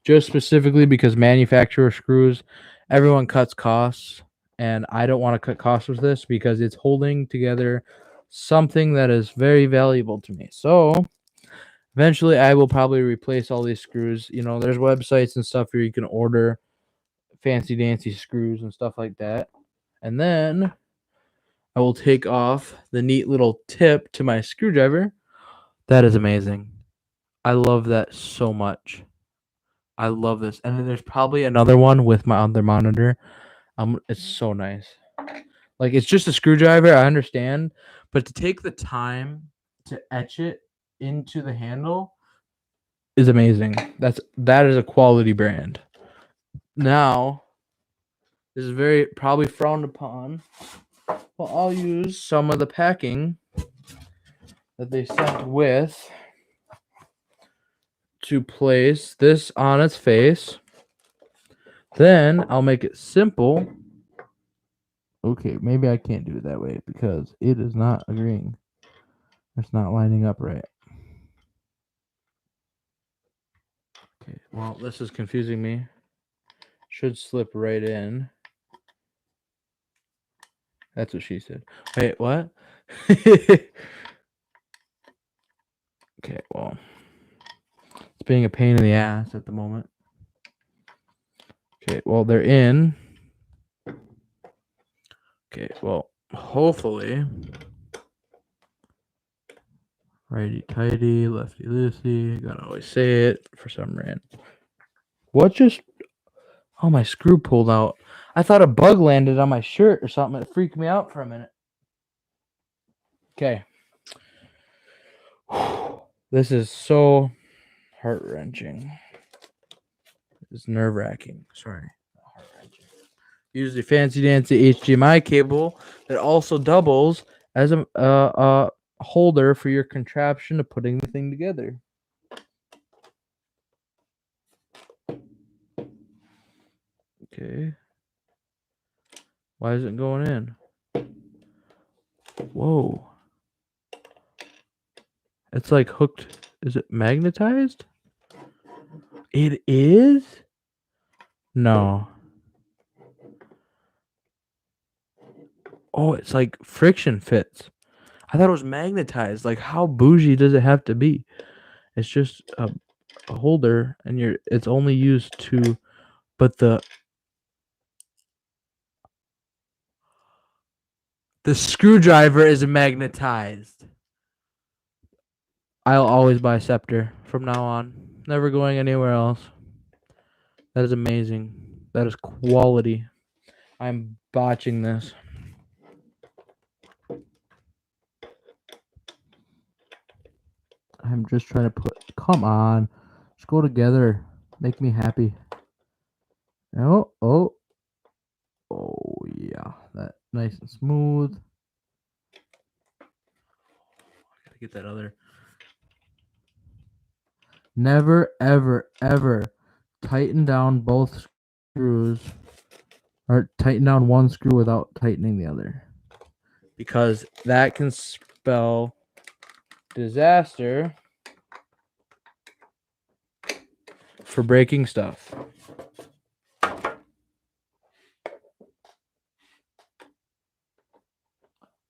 just specifically because manufacturer screws, everyone cuts costs, and I don't want to cut costs with this because it's holding together something that is very valuable to me. So, eventually I will probably replace all these screws. You know, there's websites and stuff where you can order fancy dancy screws and stuff like that. And then I will take off the neat little tip to my screwdriver. That is amazing. I love that so much. I love this. And then there's probably another one with my other monitor. It's so nice. Like it's just a screwdriver, I understand, but to take the time to etch it into the handle is amazing. That is a quality brand. Now, this is very probably frowned upon. Well, I'll use some of the packing that they sent with to place this on its face. Then I'll make it simple. Okay, maybe I can't do it that way because it is not agreeing. It's not lining up right. Okay, well, this is confusing me. Should slip right in. That's what she said. Wait, what? Okay, well, it's being a pain in the ass at the moment. Okay, well, they're in. Okay, well, hopefully. Righty tighty, lefty loosey. Gotta always say it for some reason. What just. Oh, my screw pulled out. I thought a bug landed on my shirt or something. It freaked me out for a minute. Okay. This is so heart-wrenching. It's nerve-wracking. Sorry. Heart-wrenching. Use the fancy dancy HDMI cable that also doubles as a holder for your contraption of putting the thing together. Okay. Why is it going in? Whoa. It's like hooked. Is it magnetized? It is? No. Oh, it's like friction fits. I thought it was magnetized. Like, how bougie does it have to be? It's just a holder, and it's only used to, but the screwdriver is magnetized. I'll always buy Scepter from now on. Never going anywhere else. That is amazing. That is quality. I'm botching this. I'm just trying to put. Come on. Just go together. Make me happy. Oh, yeah. That nice and smooth. I gotta get that other. Never, ever, ever tighten down both screws, or tighten down one screw without tightening the other, because that can spell disaster for breaking stuff.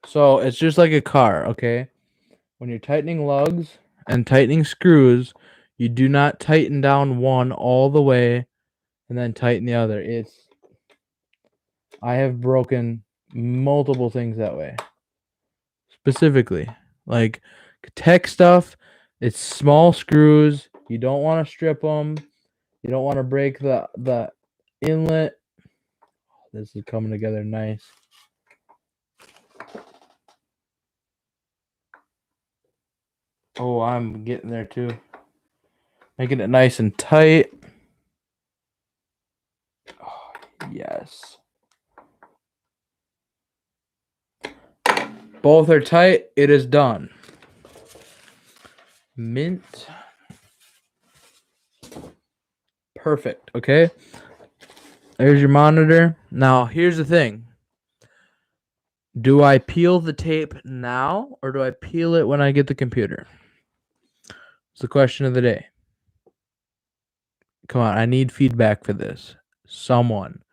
So it's just like a car, okay? When you're tightening lugs and tightening screws, you do not tighten down one all the way and then tighten the other. I have broken multiple things that way. Specifically, like tech stuff, it's small screws. You don't want to strip them. You don't want to break the inlet. This is coming together nice. Oh, I'm getting there too. Making it nice and tight. Oh, yes. Both are tight. It is done. Mint. Perfect. Okay. There's your monitor. Now, here's the thing. Do I peel the tape now or do I peel it when I get the computer? It's the question of the day. Come on, I need feedback for this. Someone,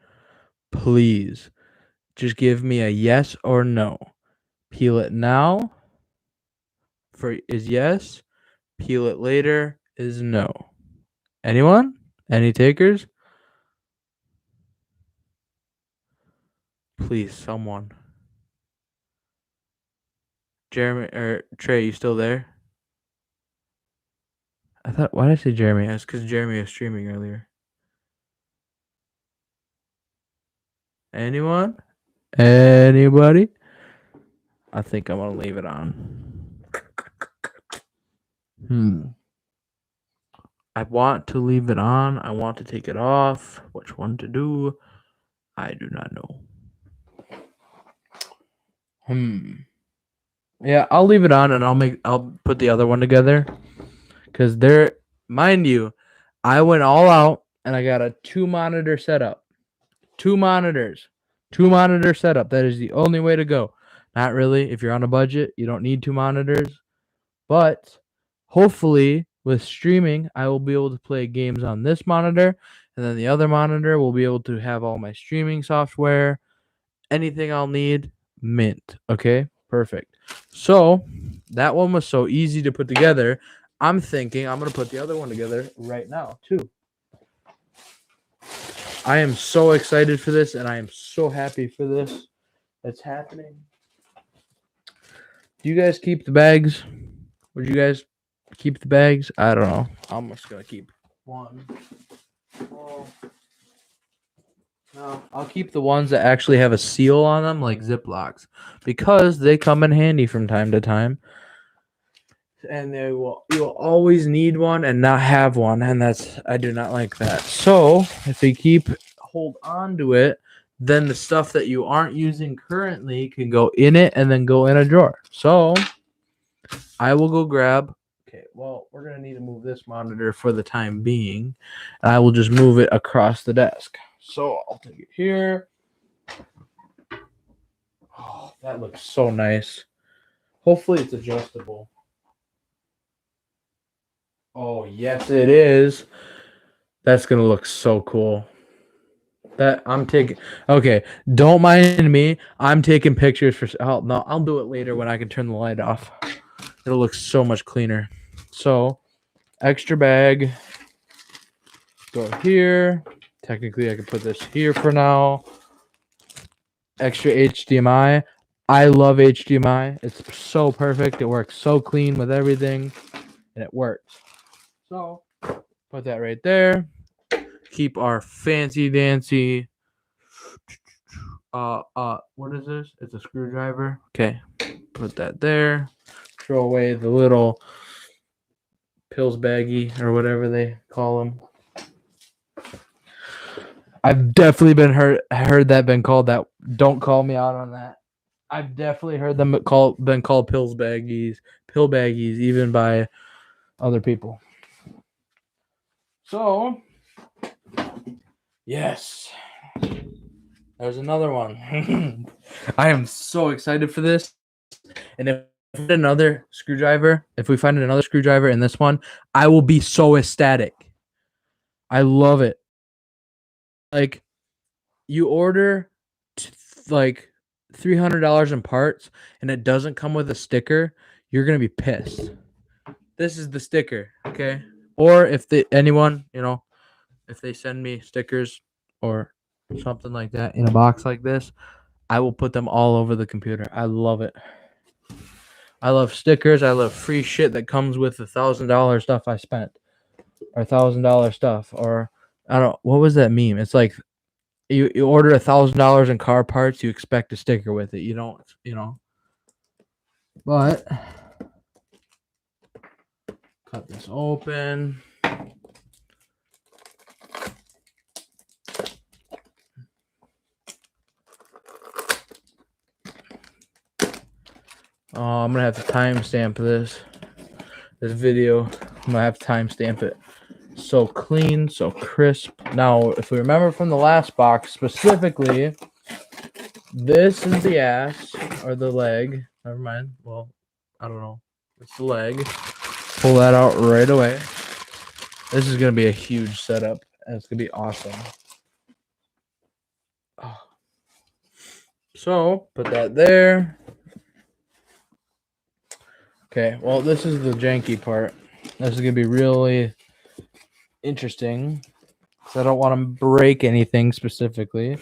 please, just give me a yes or no. Peel it now is yes. Peel it later is no. Anyone? Any takers? Please, someone. Jeremy or Trey, you still there? Why did I say Jeremy? That's because Jeremy was streaming earlier. Anyone? Anybody? I think I'm gonna leave it on. I want to leave it on. I want to take it off. Which one to do? I do not know. Yeah, I'll leave it on and I'll put the other one together. Cause mind you, I went all out and I got a 2-monitor setup. 2 monitors. 2-monitor setup. That is the only way to go. Not really. If you're on a budget, you don't need 2 monitors. But hopefully with streaming, I will be able to play games on this monitor. And then the other monitor will be able to have all my streaming software. Anything I'll need, mint. Okay? Perfect. So that one was so easy to put together. I'm thinking I'm going to put the other one together right now, too. I am so excited for this, and I am so happy for this that's happening. Do you guys keep the bags? Would you guys keep the bags? I don't know. I'm just going to keep one. No, I'll keep the ones that actually have a seal on them, like Ziplocs, because they come in handy from time to time. And you'll always need one and not have one, and I do not like that. So if you hold on to it, then the stuff that you aren't using currently can go in it and then go in a drawer. So I will go grab. Okay, well, we're going to need to move this monitor for the time being. And I will just move it across the desk. So I'll take it here. Oh, that looks so nice. Hopefully it's adjustable. Oh, yes, it is. That's going to look so cool. That I'm taking. Okay, don't mind me. I'm taking pictures for. Oh, no, I'll do it later when I can turn the light off. It'll look so much cleaner. So, extra bag. Go here. Technically, I can put this here for now. Extra HDMI. I love HDMI. It's so perfect. It works so clean with everything, and it works. So, put that right there. Keep our fancy dancy. What is this? It's a screwdriver. Okay, put that there. Throw away the little pills baggie or whatever they call them. I've definitely heard that been called that. Don't call me out on that. I've definitely heard them been called pill baggies, even by other people. So, yes, there's another one. I am so excited for this. And if we find another screwdriver in this one, I will be so ecstatic. I love it. Like, you order like $300 in parts and it doesn't come with a sticker, you're gonna be pissed. This is the sticker, okay? Or if anyone, if they send me stickers or something like that in a box like this, I will put them all over the computer. I love it. I love stickers. I love free shit that comes with $1,000 stuff I spent, or $1,000 stuff, or I don't. What was that meme? It's like you order $1,000 in car parts, you expect a sticker with it. You don't, But cut this open. Oh, I'm gonna have to timestamp this video. I'm gonna have to timestamp it. So clean, so crisp. Now, if we remember from the last box specifically, this is the ass or the leg. Never mind. Well, I don't know. It's the leg. Pull that out right away. This is gonna be a huge setup, and it's gonna be awesome. Oh. So put that there. Okay, well, this is the janky part. This is going to be really interesting because I don't want to break anything specifically.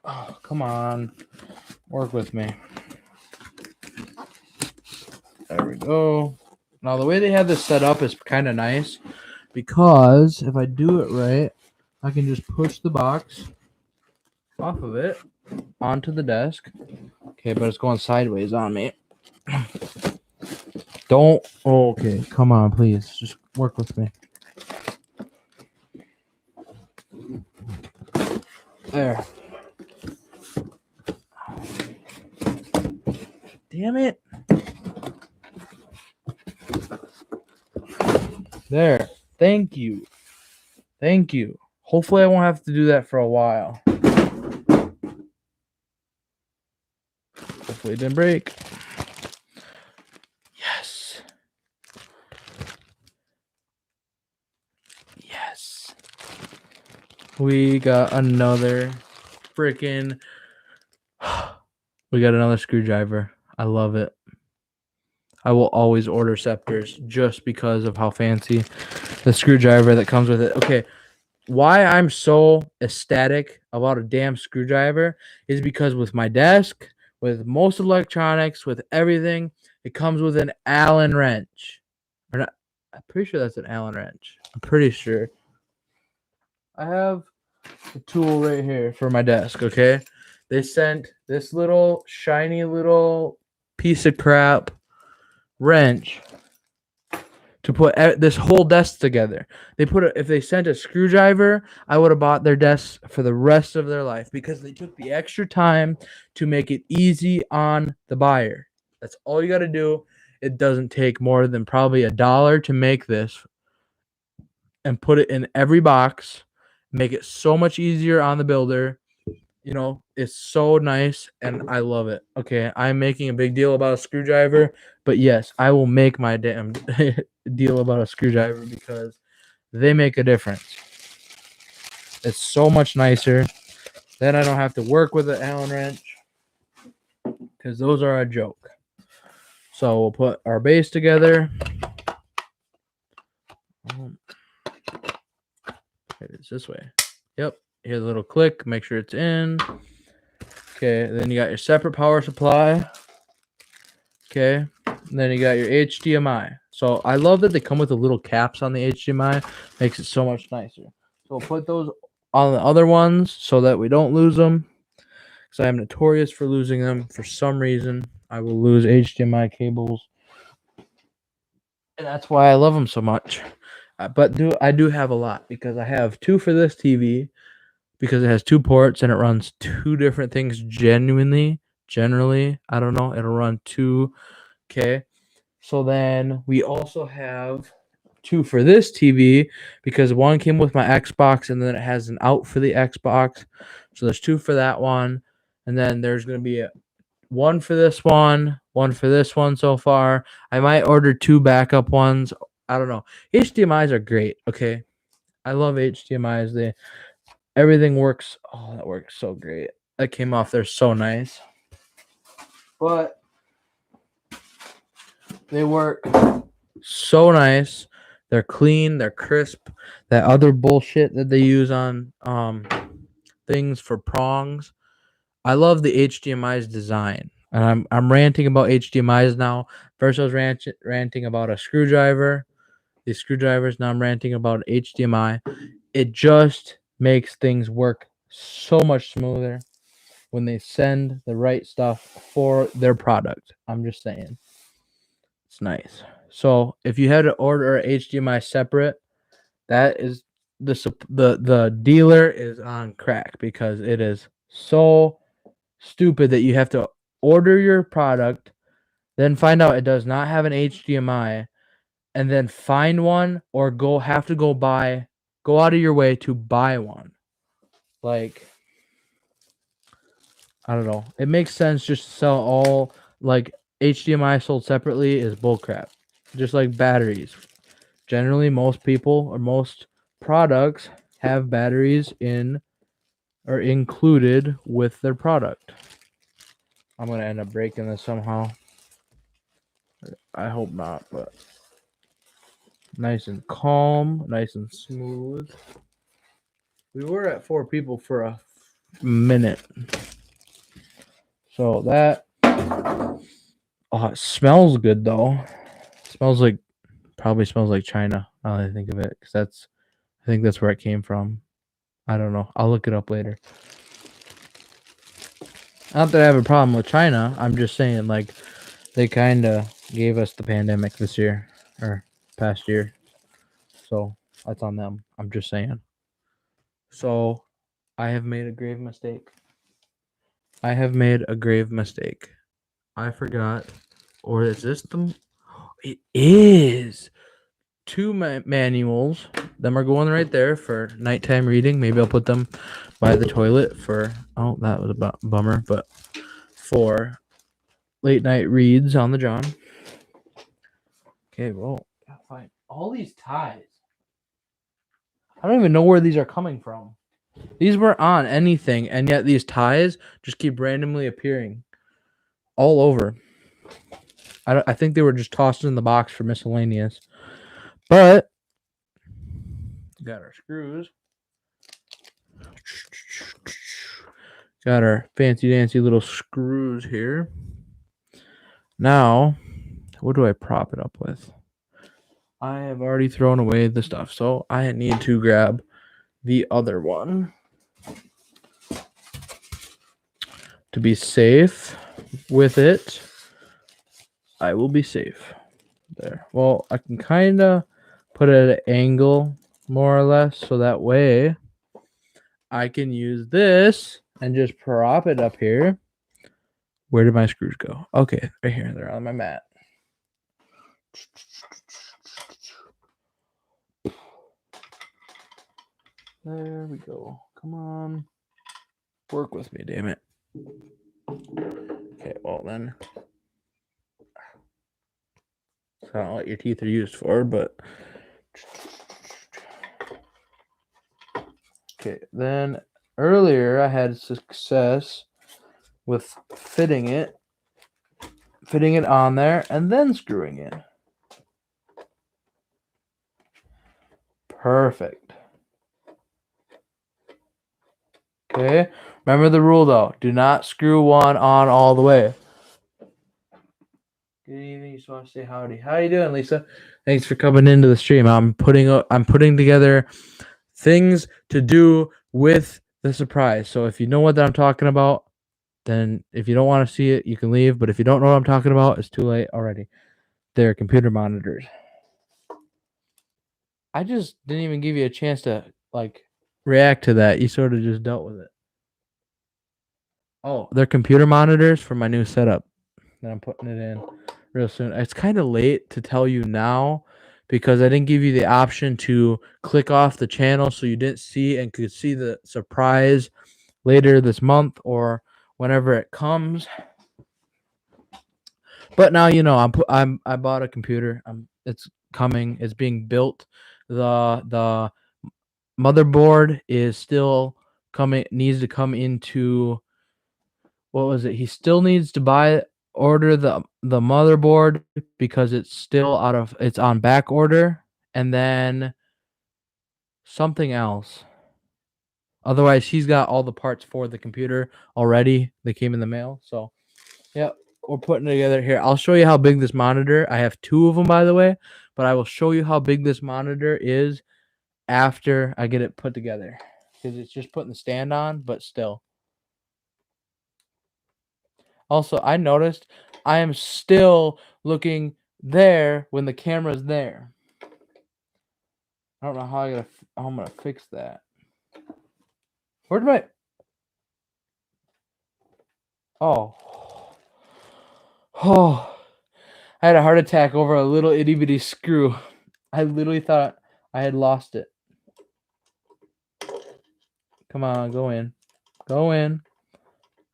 Oh, come on. Work with me. There we go. Now, the way they have this set up is kind of nice because if I do it right, I can just push the box off of it onto the desk. Okay, but it's going sideways on me. Don't. Oh, okay, come on, please. Just work with me. There. Damn it. There. Thank you. Thank you. Hopefully I won't have to do that for a while. Hopefully it didn't break. Yes. Yes. We got another freaking... We got another screwdriver. I love it. I will always order Scepters just because of how fancy the screwdriver that comes with it. Okay, why I'm so ecstatic about a damn screwdriver is because with my desk, with most electronics, with everything, it comes with an Allen wrench. Or not, I'm pretty sure that's an Allen wrench. I'm pretty sure. I have the tool right here for my desk, okay? They sent this little shiny little piece of crap wrench to put this whole desk together. If they sent a screwdriver, I would have bought their desk for the rest of their life because they took the extra time to make it easy on the buyer. That's all you got to do. It doesn't take more than probably $1 to make this and put it in every box, make it so much easier on the builder. You know, it's so nice and I love it. Okay, I'm making a big deal about a screwdriver, but yes, I will make my damn deal about a screwdriver because they make a difference. It's so much nicer. Then I don't have to work with an Allen wrench because those are a joke. So we'll put our base together. It's this way. Yep. Here's a little click. Make sure it's in. Okay. Then you got your separate power supply. Okay. And then you got your HDMI. So I love that they come with the little caps on the HDMI. Makes it so much nicer. So we'll put those on the other ones so that we don't lose them. Because I am notorious for losing them. For some reason, I will lose HDMI cables. And that's why I love them so much. But I do have a lot because I have 2 for this TV because it has 2 ports and it runs 2 different things generally. I don't know. It'll run 2. Okay. So then we also have 2 for this TV because one came with my Xbox and then it has an out for the Xbox. So there's 2 for that one. And then there's going to be one for this one for this one so far. I might order 2 backup ones. I don't know. HDMIs are great. Okay. I love HDMIs. Everything works. Oh, that works so great. That came off there so nice. But they work so nice. They're clean. They're crisp. That other bullshit that they use on things for prongs. I love the HDMI's design. And I'm ranting about HDMIs now. First I was ranting about a screwdriver. These screwdrivers. Now I'm ranting about HDMI. It just makes things work so much smoother when they send the right stuff for their product. I'm just saying. It's nice. So if you had to order a HDMI separate, that is the dealer is on crack because it is so stupid that you have to order your product, then find out it does not have an HDMI, and then find one or go out of your way to buy one. Like, I don't know. It makes sense just to sell all like HDMI sold separately is bullcrap. Just like batteries. Generally, most people or most products have batteries in or included with their product. I'm gonna end up breaking this somehow. I hope not, but nice and calm, nice and smooth. We were at 4 people for a minute. So that it smells good though. It probably smells like China. Now that I think of it, because I think that's where it came from. I don't know. I'll look it up later. Not that I have a problem with China. I'm just saying, like, they kind of gave us the pandemic this year or past year, so that's on them. I'm just saying. So, I have made a grave mistake. I forgot. Or is this the... It is! 2 manuals. Them are going right there for nighttime reading. Maybe I'll put them by the toilet for... Oh, that was a bummer. But for late night reads on the John. Okay, well, fine. All these ties. I don't even know where these are coming from. These weren't on anything, and yet these ties just keep randomly appearing all over. I think they were just tossed in the box for miscellaneous. But got our screws. Got our fancy dancy little screws here. Now, what do I prop it up with? I have already thrown away the stuff, so I need to grab the other one. To be safe with it, I will be safe. There. Well, I can kind of put it at an angle, more or less, so that way I can use this and just prop it up here. Where did my screws go? Okay, right here. They're on my mat. There we go. Come on. Work with me, damn it. Okay, well then. That's not what your teeth are used for, but. Okay, then earlier I had success with fitting it on there and then screwing in. Perfect. Okay, remember the rule though. Do not screw one on all the way. Good evening. Just want to say howdy. How you doing, Lisa? Thanks for coming into the stream. I'm putting together things to do with the surprise. So if you know what I'm talking about, then if you don't want to see it, you can leave. But if you don't know what I'm talking about, it's too late already. They're computer monitors. I just didn't even give you a chance to react to that. You sort of just dealt with it. Oh, they're computer monitors for my new setup that I'm putting it in real soon. It's kind of late to tell you now because I didn't give you the option to click off the channel so you didn't see and could see the surprise later this month or whenever it comes. But now you know I bought a computer. It's coming. It's being built. The motherboard is still coming. Needs to come into. What was it? He still needs to order the motherboard because it's still it's on back order, and then something else. Otherwise, he's got all the parts for the computer already. They came in the mail. So, yep, we're putting it together here. I'll show you how big this monitor. I have two of them, by the way, but I will show you how big this monitor is after I get it put together because it's just putting the stand on, but still. Also, I noticed I am still looking there when the camera's there. I don't know how I'm gonna fix that. Where did my... Oh. I had a heart attack over a little itty bitty screw. I literally thought I had lost it. Come on, go in. Go in.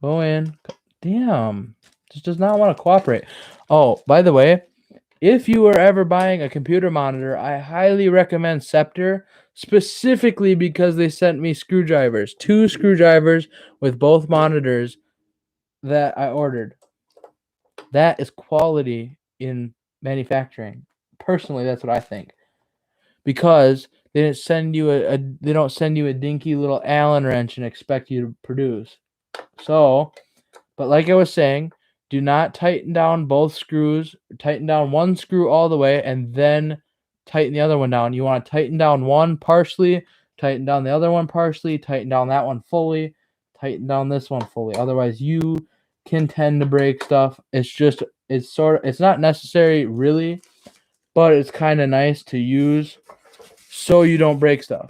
Go in. Damn. Just does not want to cooperate. Oh, by the way, if you are ever buying a computer monitor, I highly recommend Scepter, specifically because they sent me screwdrivers. 2 screwdrivers with both monitors that I ordered. That is quality in manufacturing. Personally, that's what I think. Because they didn't send you they don't send you a dinky little Allen wrench and expect you to produce. So, but like I was saying, do not tighten down both screws. Tighten down one screw all the way and then tighten the other one down. You want to tighten down one partially, tighten down the other one partially, tighten down that one fully, tighten down this one fully. Otherwise, you can tend to break stuff. It's not necessary really, but it's kind of nice to use so you don't break stuff.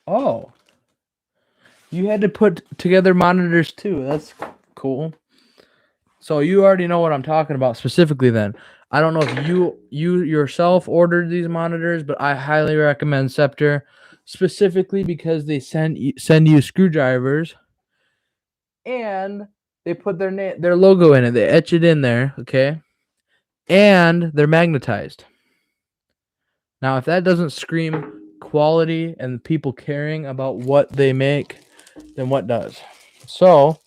Oh, you had to put together monitors too. That's cool. So you already know what I'm talking about specifically then. I don't know if you yourself ordered these monitors, but I highly recommend Scepter specifically because they send you screwdrivers and they put their logo in it. They etch it in there, okay? And they're magnetized. Now, if that doesn't scream quality and people caring about what they make, then what does? So,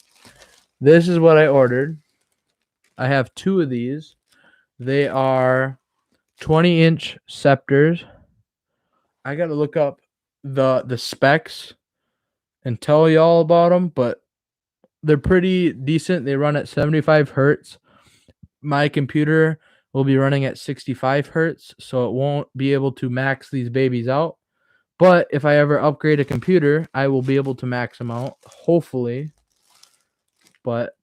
this is what I ordered. I have 2 of these. They are 20-inch Scepters. I got to look up the specs and tell you all about them, but they're pretty decent. They run at 75 hertz. My computer will be running at 65 hertz, so it won't be able to max these babies out. But if I ever upgrade a computer, I will be able to max them out, hopefully. but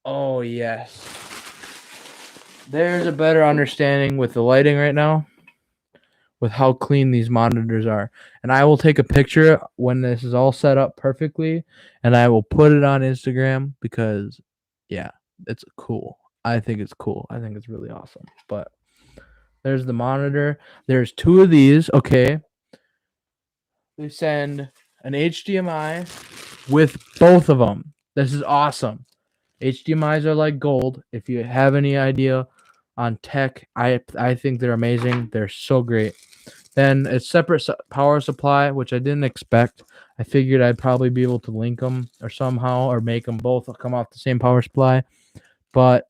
oh yes. There's a better understanding with the lighting right now with how clean these monitors are. And I will take a picture when this is all set up perfectly and I will put it on Instagram because yeah, it's cool. I think it's cool. I think it's really awesome. But there's the monitor. There's two of these, okay? They send an HDMI with both of them. This is awesome. HDMIs are like gold. If you have any idea on tech, I think they're amazing. They're so great. Then a separate power supply, which I didn't expect. I figured I'd probably be able to link them or somehow or make them both come off the same power supply. But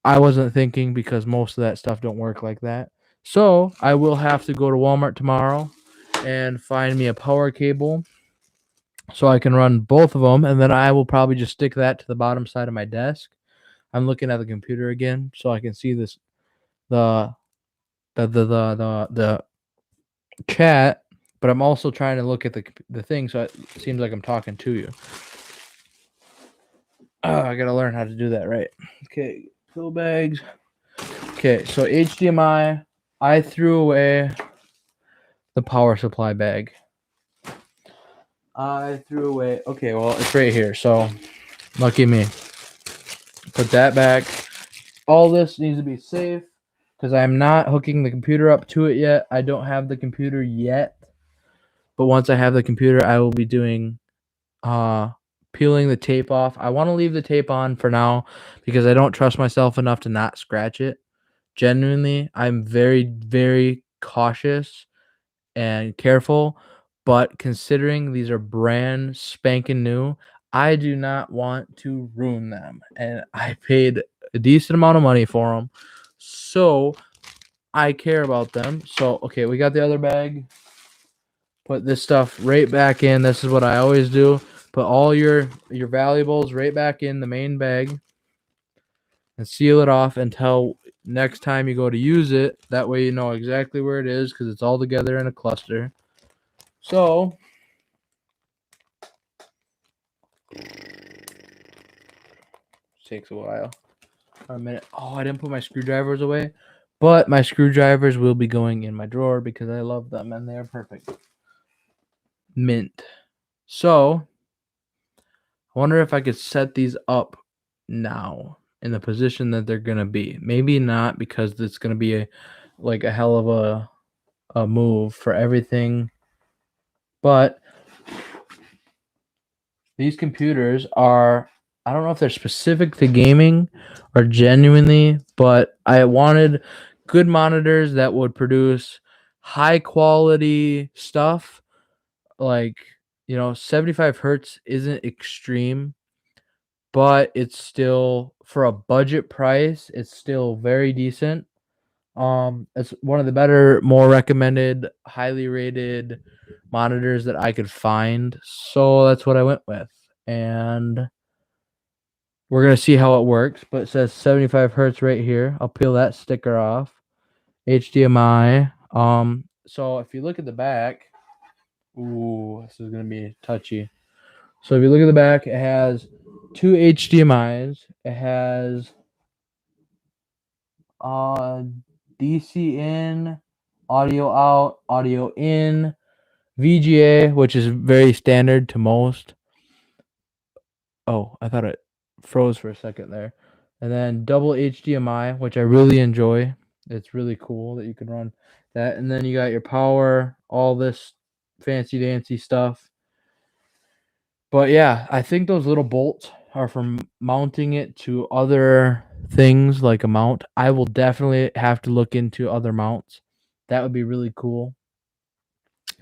I wasn't thinking because most of that stuff don't work like that. So I will have to go to Walmart tomorrow and find me a power cable so I can run both of them, and then I will probably just stick that to the bottom side of my desk. I'm looking at the computer again so I can see this the chat, but I'm also trying to look at the thing so it seems like I'm talking to you. I gotta learn how to do that right. Okay, pill bags. Okay, so HDMI. I threw away the power supply bag. I threw away. Okay, well, it's right here. So, lucky me. Put that back. All this needs to be safe because I'm not hooking the computer up to it yet. I don't have the computer yet. But once I have the computer, I will be doing peeling the tape off. I want to leave the tape on for now because I don't trust myself enough to not scratch it. Genuinely, I'm very, very cautious and careful, but considering these are brand spanking new, I do not want to ruin them. And I paid a decent amount of money for them. So I care about them. So, okay, we got the other bag. Put this stuff right back in. This is what I always do. Put all your valuables right back in the main bag and seal it off until next time you go to use it. That way you know exactly where it is because it's all together in a cluster. So takes a while. A minute. Oh, I didn't put my screwdrivers away. But my screwdrivers will be going in my drawer because I love them and they are perfect. Mint. So I wonder if I could set these up now in the position that they're gonna be. Maybe not because it's gonna be a hell of a move for everything. But these computers are, I don't know if they're specific to gaming or genuinely, but I wanted good monitors that would produce high quality stuff. Like, 75 hertz isn't extreme, but it's still, for a budget price, it's still very decent. It's one of the better, more recommended, highly rated monitors that I could find. So that's what I went with. And we're going to see how it works, but it says 75 hertz right here. I'll peel that sticker off. HDMI. So if you look at the back, ooh, this is going to be touchy. So if you look at the back, it has two HDMIs. It has DC in, audio out, audio in, VGA, which is very standard to most. Oh, I thought it froze for a second there. And then double HDMI, which I really enjoy. It's really cool that you can run that. And then you got your power, all this fancy dancy stuff. But yeah, I think those little bolts are for mounting it to other things like a mount. I will definitely have to look into other mounts. That would be really cool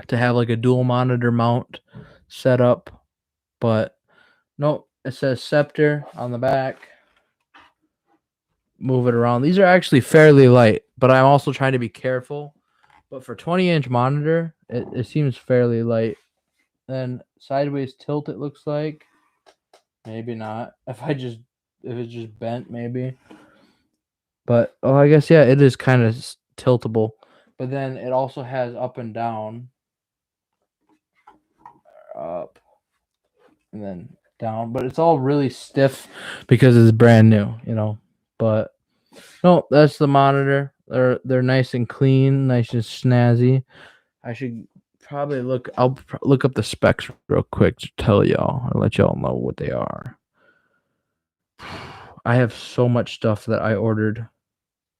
to have like a dual monitor mount set up. But no, it says Scepter on the back. Move it around. These are actually fairly light, but I'm also trying to be careful. But for 20-inch monitor, it seems fairly light. Then sideways tilt, it looks like. Maybe not. If it's just bent, maybe. But I guess yeah, it is kind of tiltable. But then it also has up and down. Up. And then down, but it's all really stiff because it's brand new, you know. But no, that's the monitor. They're nice and clean, nice and snazzy. I should probably look. Look up the specs real quick to tell y'all or let y'all know what they are. I have so much stuff that I ordered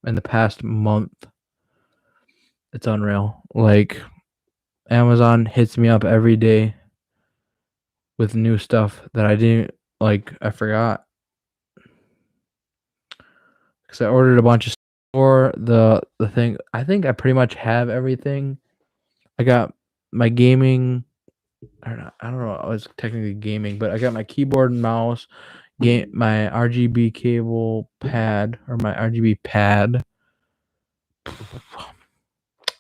in the past month. It's unreal. Like Amazon hits me up every day with new stuff that I didn't like. I forgot because I ordered a bunch of stuff for the thing. I think I pretty much have everything. I got my gaming. I don't know. I was technically gaming, but I got my keyboard and mouse, my RGB cable pad or my RGB pad.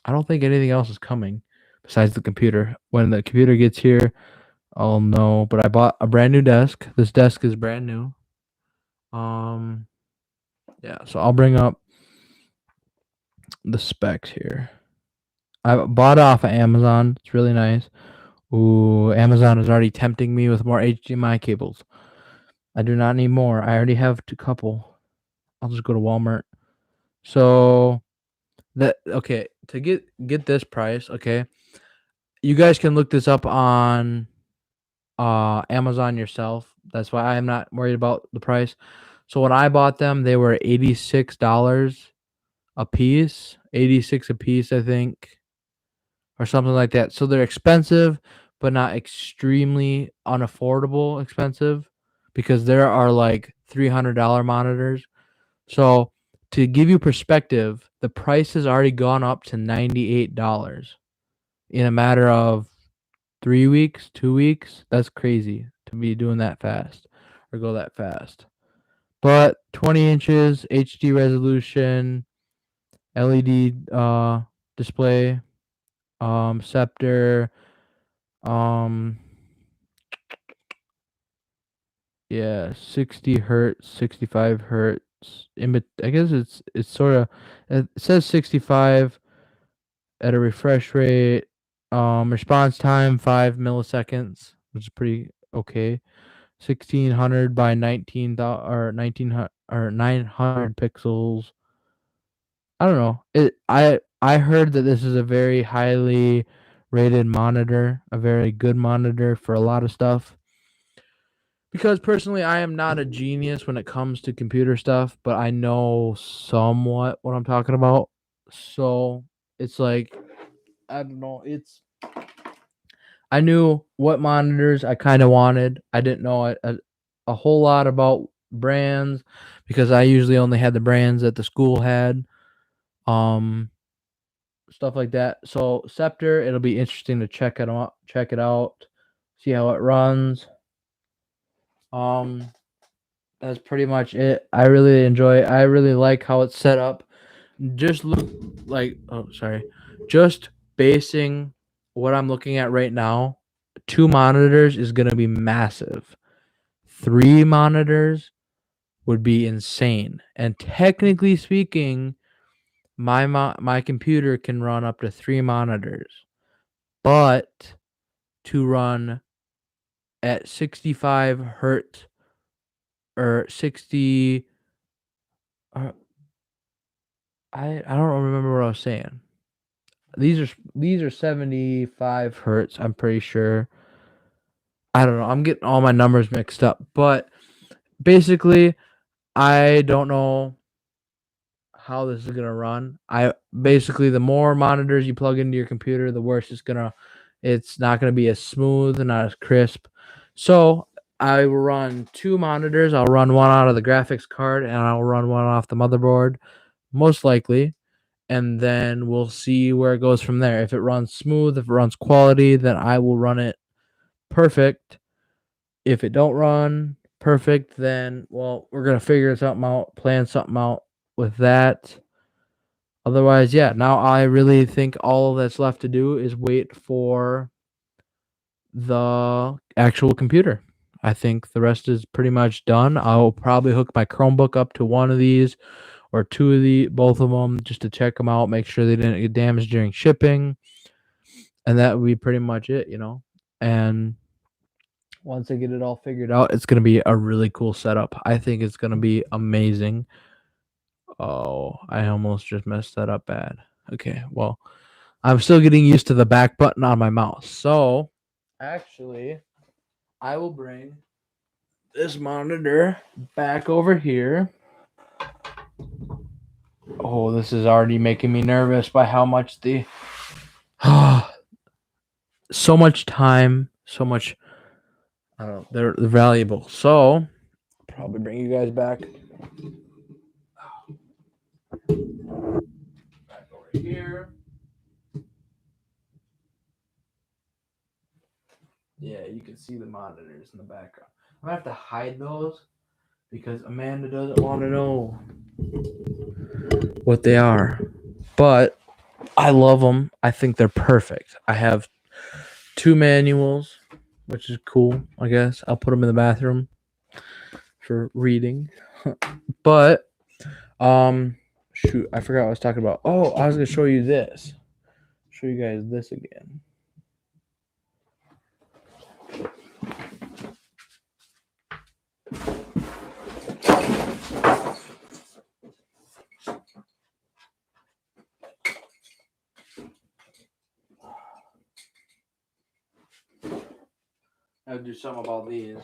I don't think anything else is coming besides the computer. When the computer gets here, I'll know. But I bought a brand new desk. This desk is brand new. Yeah. So I'll bring up the specs here. I bought it off of Amazon. It's really nice. Ooh, Amazon is already tempting me with more HDMI cables. I do not need more. I already have a couple. I'll just go to Walmart. So okay, to get this price, okay. You guys can look this up on Amazon yourself. That's why I'm not worried about the price. So when I bought them, they were $86 a piece. 86 a piece, I think, or something like that. So they're expensive, but not extremely unaffordable expensive because there are like $300 monitors. So to give you perspective, the price has already gone up to $98 in a matter of 3 weeks, 2 weeks. That's crazy to be doing that fast or go that fast. But 20 inches, HD resolution, LED display, Scepter, um, yeah, 60 hertz, 65 hertz. I guess it's sort of it says 65 at a refresh rate. Response time 5 milliseconds, which is pretty okay. 1600 by 1900 or 900 pixels. I don't know. I heard that this is a very highly rated monitor, a very good monitor for a lot of stuff. Because personally, I am not a genius when it comes to computer stuff, but I know somewhat what I'm talking about. So it's like, I don't know. I knew what monitors I kind of wanted. I didn't know a whole lot about brands because I usually only had the brands that the school had. Um, Stuff like that. So Scepter, it'll be interesting to check it out, see how it runs. Um, that's pretty much it. I really like how it's set up. Just look like just basing what I'm looking at right now, 2 monitors is gonna be massive. 3 monitors would be insane. And technically speaking, my computer can run up to 3 monitors. But to run at 65 hertz or 60 I don't remember what I was saying. These are 75 hertz, I'm pretty sure. I don't know. I'm getting all my numbers mixed up, but basically I don't know how this is going to run. I basically the more monitors you plug into your computer, the worse it's not going to be as smooth and not as crisp. So, I will run 2 monitors. I'll run one out of the graphics card and I'll run one off the motherboard most likely, and then we'll see where it goes from there. If it runs smooth, if it runs quality, then I will run it perfect. If it don't run perfect, then well, we're gonna figure something out, plan something out with that. Otherwise, yeah, now I really think all that's left to do is wait for the actual computer. I think the rest is pretty much done. I'll probably hook my Chromebook up to one of these or both of them just to check them out, make sure they didn't get damaged during shipping, and that would be pretty much it, you know. And once I get it all figured out, it's gonna be a really cool setup. I think it's gonna be amazing. Oh, I almost just messed that up bad. Okay, well, I'm still getting used to the back button on my mouse. So, actually, I will bring this monitor back over here. Oh, this is already making me nervous by how much so much time, so much I don't know, they're valuable. So, probably bring you guys back over here. Yeah, you can see the monitors in the background. I'm gonna have to hide those because Amanda doesn't want to know what they are. But I love them. I think they're perfect. I have 2 manuals, which is cool, I guess. I'll put them in the bathroom for reading. But shoot, I forgot what I was talking about. Oh, I was gonna show you this. Show you guys this again. I'll do something about these.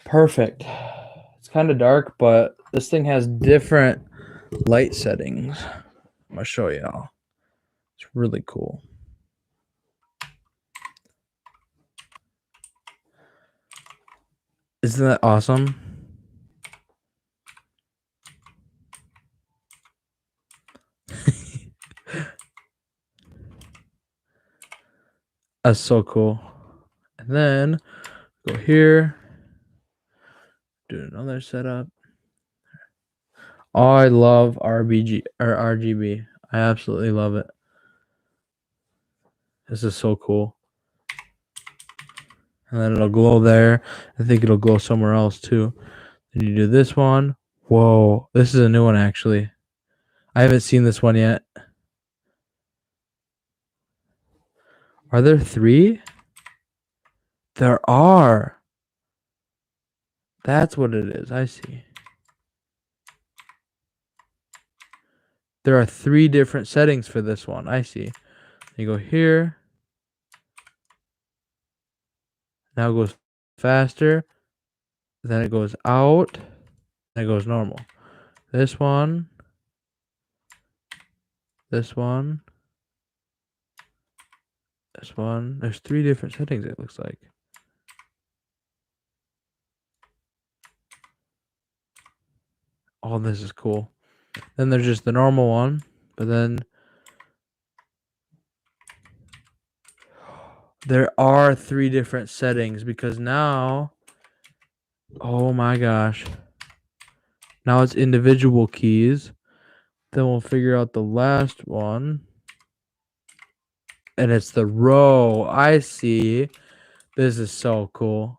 Perfect. It's kind of dark, but this thing has different light settings. I'm gonna show y'all. It's really cool. Isn't that awesome? That's so cool. And then go here, do another setup. Oh, I love RGB. I absolutely love it. This is so cool. And then it'll glow there. I think it'll glow somewhere else too. Then you do this one. Whoa, this is a new one actually. I haven't seen this one yet. Are there 3? There are. That's what it is. I see. There are 3 different settings for this one. I see. You go here. Now it goes faster. Then it goes out. Then it goes normal. This one. This one. This one. There's 3 different settings, it looks like. Oh, this is cool. Then there's just the normal one. But then there are 3 different settings because now, oh my gosh. Now it's individual keys. Then we'll figure out the last one. And it's the row. I see. This is so cool.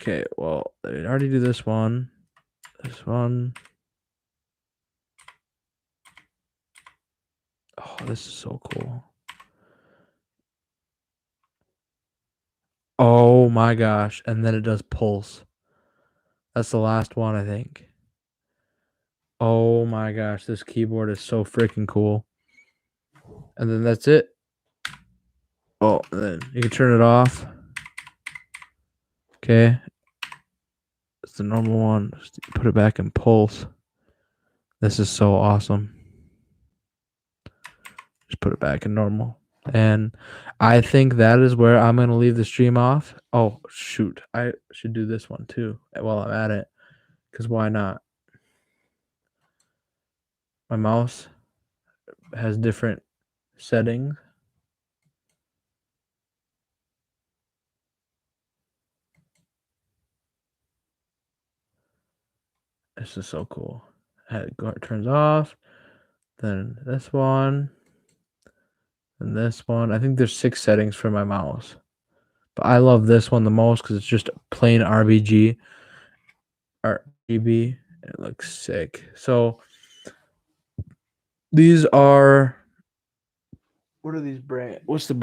Okay, well, I already do this one. This one. Oh, this is so cool. Oh my gosh. And then it does pulse. That's the last one, I think. Oh my gosh. This keyboard is so freaking cool. And then that's it. Oh, and then you can turn it off. Okay. It's the normal one. Just put it back in pulse. This is so awesome. Just put it back in normal. And I think that is where I'm going to leave the stream off. Oh, shoot. I should do this one too while I'm at it. Because why not? My mouse has different settings. This is so cool. It turns off. Then this one. And this one. I think there's 6 settings for my mouse. But I love this one the most because it's just plain RBG. RGB. It looks sick. So these are, what are these brand? What's the brand?